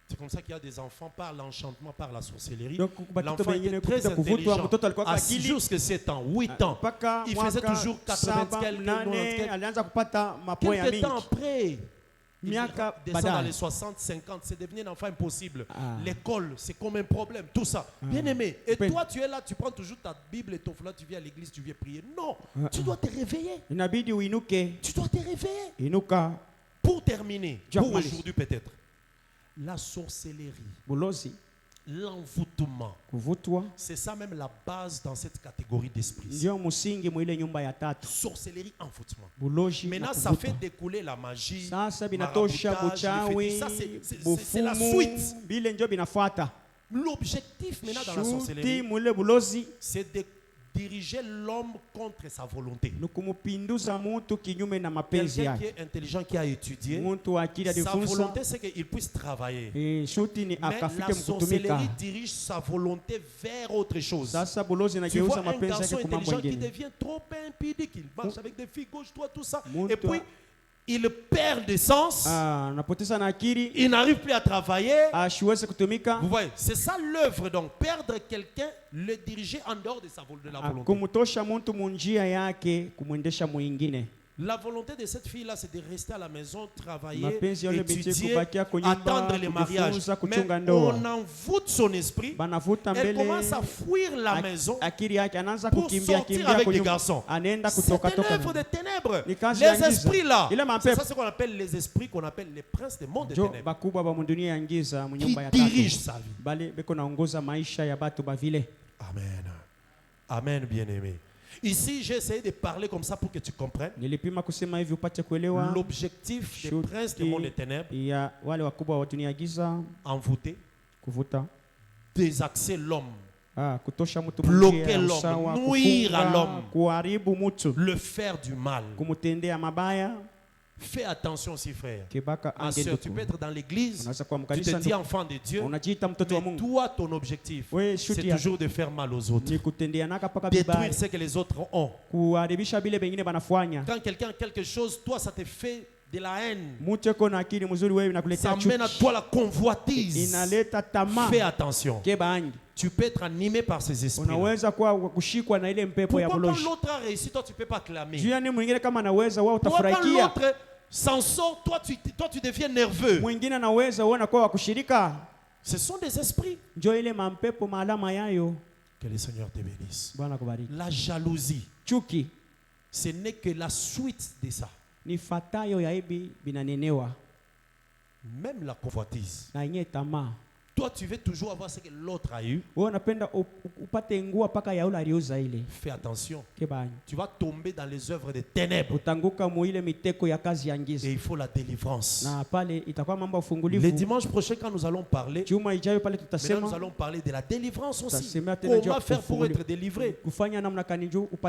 C'est comme ça qu'il y a des enfants par l'enchantement, par la sorcellerie. L'enfant était très intelligent. À 6 jusqu'à 7 ans, 8 ans. Il faisait toujours 80 quelques temps après. Il descend dans les 60, 50, c'est devenu un enfant impossible. L'école, c'est comme un problème, tout ça. Bien aimé. Et toi, tu es là, tu prends toujours ta Bible et ton flamme, tu viens à l'église, tu viens prier. Non, tu dois te réveiller. Tu dois te réveiller. Pour terminer, pour aujourd'hui peut-être. La sorcellerie, l'envoûtement, c'est ça même la base dans cette catégorie d'esprit. Sorcellerie, envoûtement. Maintenant, ça fait découler la magie, maraboutage, ça c'est la suite. L'objectif maintenant dans la sorcellerie, c'est de diriger l'homme contre sa volonté. Quelqu'un qui est intelligent, qui a étudié, sa volonté c'est qu'il puisse travailler. Mais la sorcellerie dirige sa volonté vers autre chose. Tu vois un garçon intelligent qui devient trop impudique, il marche avec des filles gauche, droite, tout ça. Et puis, il perd des sens, il n'arrive plus à travailler. Vous voyez, c'est ça l'œuvre. Donc, perdre quelqu'un, le diriger en dehors de la volonté. La volonté de cette fille-là, c'est de rester à la maison, travailler, étudier, attendre le mariage. Mais on envoûte son esprit. Elle commence à fuir la maison pour sortir avec les garçons. C'est l'œuvre des ténèbres. Les esprits-là, c'est ça ce qu'on appelle les esprits, qu'on appelle les princes des mondes des ténèbres, qui dirigent sa vie. Amen. Amen, bien-aimé. Ici, j'ai essayé de parler comme ça pour que tu comprennes. L'objectif des princes du monde des ténèbres, envoûter, désaxer l'homme, bloquer l'homme, nuire à l'homme, le faire du mal. Fais attention aussi, frère. Ma soeur, tu peux être dans l'église, tu te dis enfant de Dieu, mais toi, ton objectif, c'est toujours de faire mal aux autres. Détruire ce que les autres ont. Quand quelqu'un a quelque chose, toi, ça te fait de la haine. Ça mène à toi la convoitise. Fais attention. Tu peux être animé par ces esprits. Pourquoi quand l'autre a réussi, toi tu ne peux pas clamer? Pourquoi quand l'autre s'en sort, toi tu deviens nerveux? Ce sont des esprits. Que le Seigneur te bénisse. La jalousie, ce n'est que la suite de ça. Même la convoitise. Toi, tu veux toujours avoir ce que l'autre a eu. Fais attention. Tu vas tomber dans les œuvres des ténèbres. Et il faut la délivrance. Le dimanche prochain, quand nous allons parler, nous allons parler de la délivrance aussi. Comment faire pour être délivré?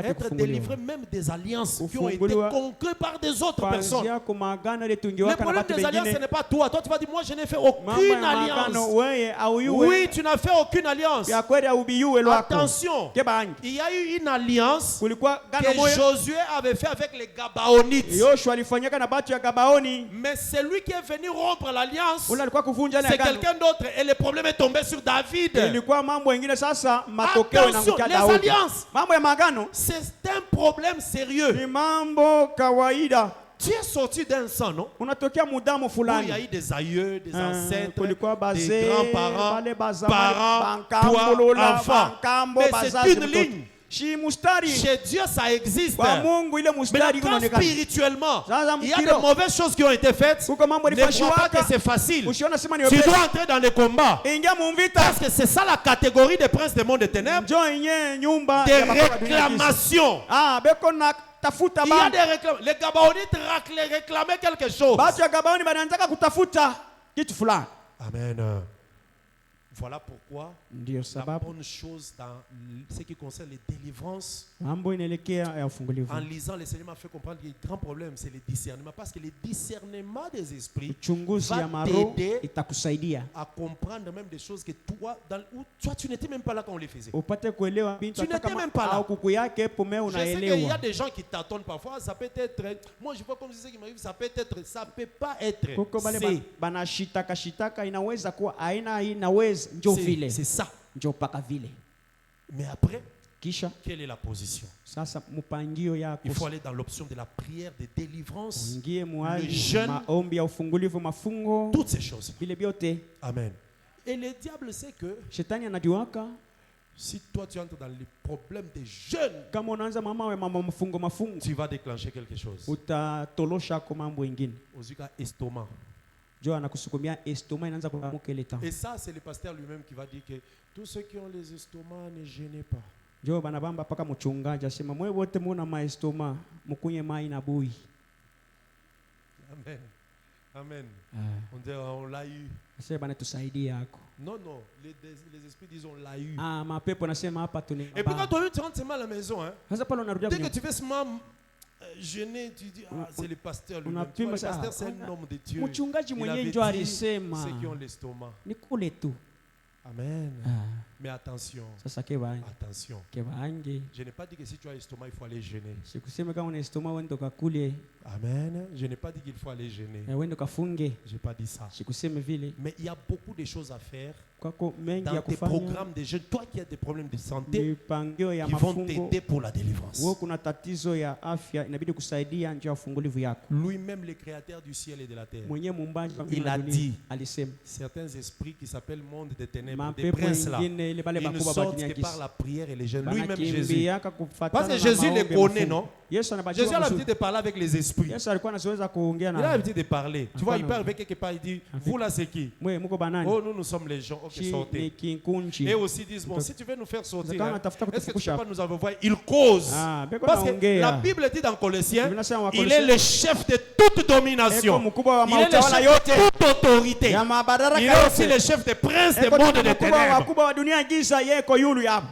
Être délivré même des alliances qui ont été conclues par des autres personnes. Le problème des alliances, ce n'est pas toi. Toi, tu vas dire, moi, je n'ai fait aucune alliance. Oui, tu n'as fait aucune alliance. Attention, il y a eu une alliance que Josué avait fait avec les Gabaonites. Mais celui qui est venu rompre l'alliance, c'est quelqu'un d'autre. Et le problème est tombé sur David. Attention, les alliances, c'est un problème sérieux. Tu es sorti d'un sang, non? Où il y a eu des aïeux, des ancêtres, des grands-parents, parents, toi, enfants. Mais c'est une ligne. Shi mustari. Chez Dieu, ça existe. Kwa Mungu ile Mais mustari quand unaonekana. spirituellement, Sasa il y a des mkiro. mauvaises choses qui ont été faites. Kuko mambo Ne crois yalifanywa pas que c'est facile. Usiona sema ni Tu wepesi. dois entrer dans les combats. Ingia mu vita. Parce que c'est ça la catégorie des princes des mondes des ténèbres. Njoo yenye nyumba Des ya baba wa dunia giza. réclamations. Ah, beko na tafuta Il y a bana. des réclamations. Les Gabaonites réclamaient quelque chose. Batu ya Gabaoni banaanza kutafuta kitu fulani. Amen. Voilà pourquoi Ndio la sababu bonne chose dans ce qui concerne les délivrances, mambo inaelekea ya ufungulivu. en lisant, le Seigneur m'a fait comprendre que le grand problème, c'est le discernement. Parce que le discernement des esprits Uchunguzi va ya maroho t'aider itakusaidia à comprendre même des choses que toi, toi tu n'étais même pas là quand on les faisait. upate kuelewa bintu Tu n'étais même pas là. au kuku yake hapo mimi Je sais qu'il y a unaelewa. des gens qui t'attendent parfois. Ça peut être, moi je vois comme c'est ce qui m'arrive, ça peut être, ça peut pas être. Kuko bale C'est- banashitaka shitaka inaweza kuwa aina inaweza njoo vile. c'est ça. Njoo paka vile. Mais après, Kisha quelle est la position? sasa mpangio yako. Il faut aller dans l'option de la prière de délivrance. Ingie Le muhali jeûne. maombi ya ufungulivu mafungo Toutes ces choses. vile vyote. Amen. Et le diable sait que Shetani anajuaka si toi tu entres dans les problèmes des jeunes, kama unaanza mama mafungo tu vas déclencher quelque chose. utatolosha kwa mambo mengine. Ozika estomac. Jo anakusukumia estoma inaanza kuamuka ile temps. Et ça, c'est le pasteur lui-même qui va dire que tous ceux qui ont les estomacs ne gênez pas. Jo banabamba paka mchungaji asema mwe wote muna maestoma mkunye mai na bui. Amen. Amen. On dit on l'a eu. Sasa bana tusaidie yako. Non, non. Les esprits disent on l'a eu. Ah, mapepo nasema hapa tuni. Et puis quand toi tu rentres seulement à la maison, hein, Sasa pale unarudia dès que kwenye. tu fais seulement gêner, tu dis ah, c'est le pasteur lui-même. Tu Unapima vois, le pasteur sasa. c'est un homme de Dieu. Mchungaji Il mwenyewe avait ndio dit alisema. ceux qui ont l'estomac. Ni kule tu. Amen. Ah, Mais attention. sasa kebange. Attention. Kebange. Je n'ai pas dit que si tu as l'estomac, il faut aller gêner. Sikusema kama una estoma wende kakule, Amen. Je n'ai pas dit qu'il faut aller gêner. wende kafunge. Je n'ai pas dit ça. Sikuseme vile. Mais il y a beaucoup de choses à faire Kwako mengi dans ya tes kufanya. programmes de jeunes. Toi qui as des problèmes de santé, Mipangio ya qui vont mafungo. t'aider pour la délivrance. Wewe kuna tatizo ya afya inabidi kusaidia njia ya ufungulivu yako. Lui-même, le créateur du ciel et de la terre, Mwenye muumbaji wa Il mbingu na a dunia dit. alisema certains esprits qui s'appellent monde des ténèbres, des mapepo princes là, wengine ile bale ils ne bakubwa ba sortent dunia que par giza. la prière et les jeûnes. Lui-même, Jésus. Banakimbiaka kufuatana Parce que na Jésus les maombi ya connaît, mafungo. non? Yesu Jésus anabajua a l'habitude vizuri. de parler avec les esprits. Yesu alikuwa anazoeza kuongea Il a na l'habitude de parler. Tu vois, il Enfin, parle avec quelque part, il dit, vous là c'est qui? mwe muko banani. Oh, nous sommes les gens. Ok, Chi ni sortez. kinkunji. Et aussi disent, bon, si tu veux nous faire sortir, Zakawa hein, anatafuta est-ce que tu peux kutufukusha pas nous envoyer? Il cause. Ah, beko Parce que naongea. la Bible dit dans Colossiens, Biblia inasema wa il est Kolosai, le chef de toute domination. Eko mkubwa wa Il est le mautawala chef yote. de toute autorité. ya mabaraka Il est aussi yote. le chef des princes des Eko mondes tena des mkubwa wa ténèbres. wakubwa wa dunia giza yeko yulu ya.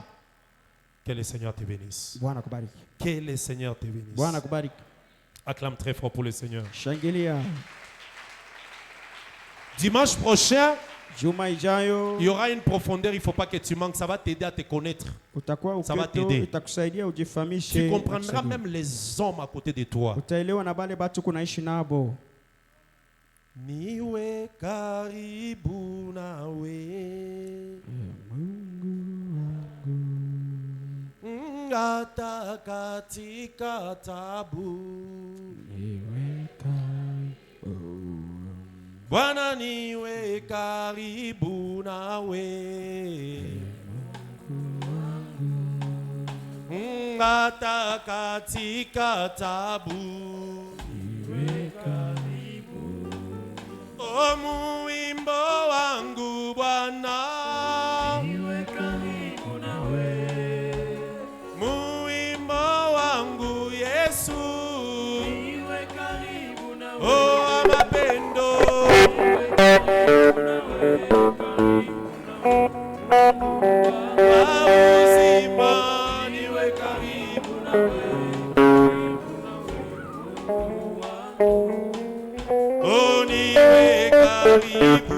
Que le Seigneur te bénisse. Bwana kubariki. Que le Seigneur te bénisse. Bwana kubariki. Acclame très fort pour le Seigneur. Shangilia. Dimanche prochain, Juma ijayo il y aura une profondeur, il ne faut pas que tu manques. Ça va t'aider à te connaître. utakuwa Ça va uketo t'aider. itakusaidia ujifahamishe. Tu comprendras itakusaidia. même les hommes à côté de toi. Utaelewa na bale batu kunaishi nabo. Niwe karibu nawe. Hata katika tabu. Bwana niwe karibu nawe. Hata katika tabu. O muimbo wangu Bwana. Muimbo wangu Yesu. Oh mapendo. Uzima niwe karibu nawe. Oh niwe karibu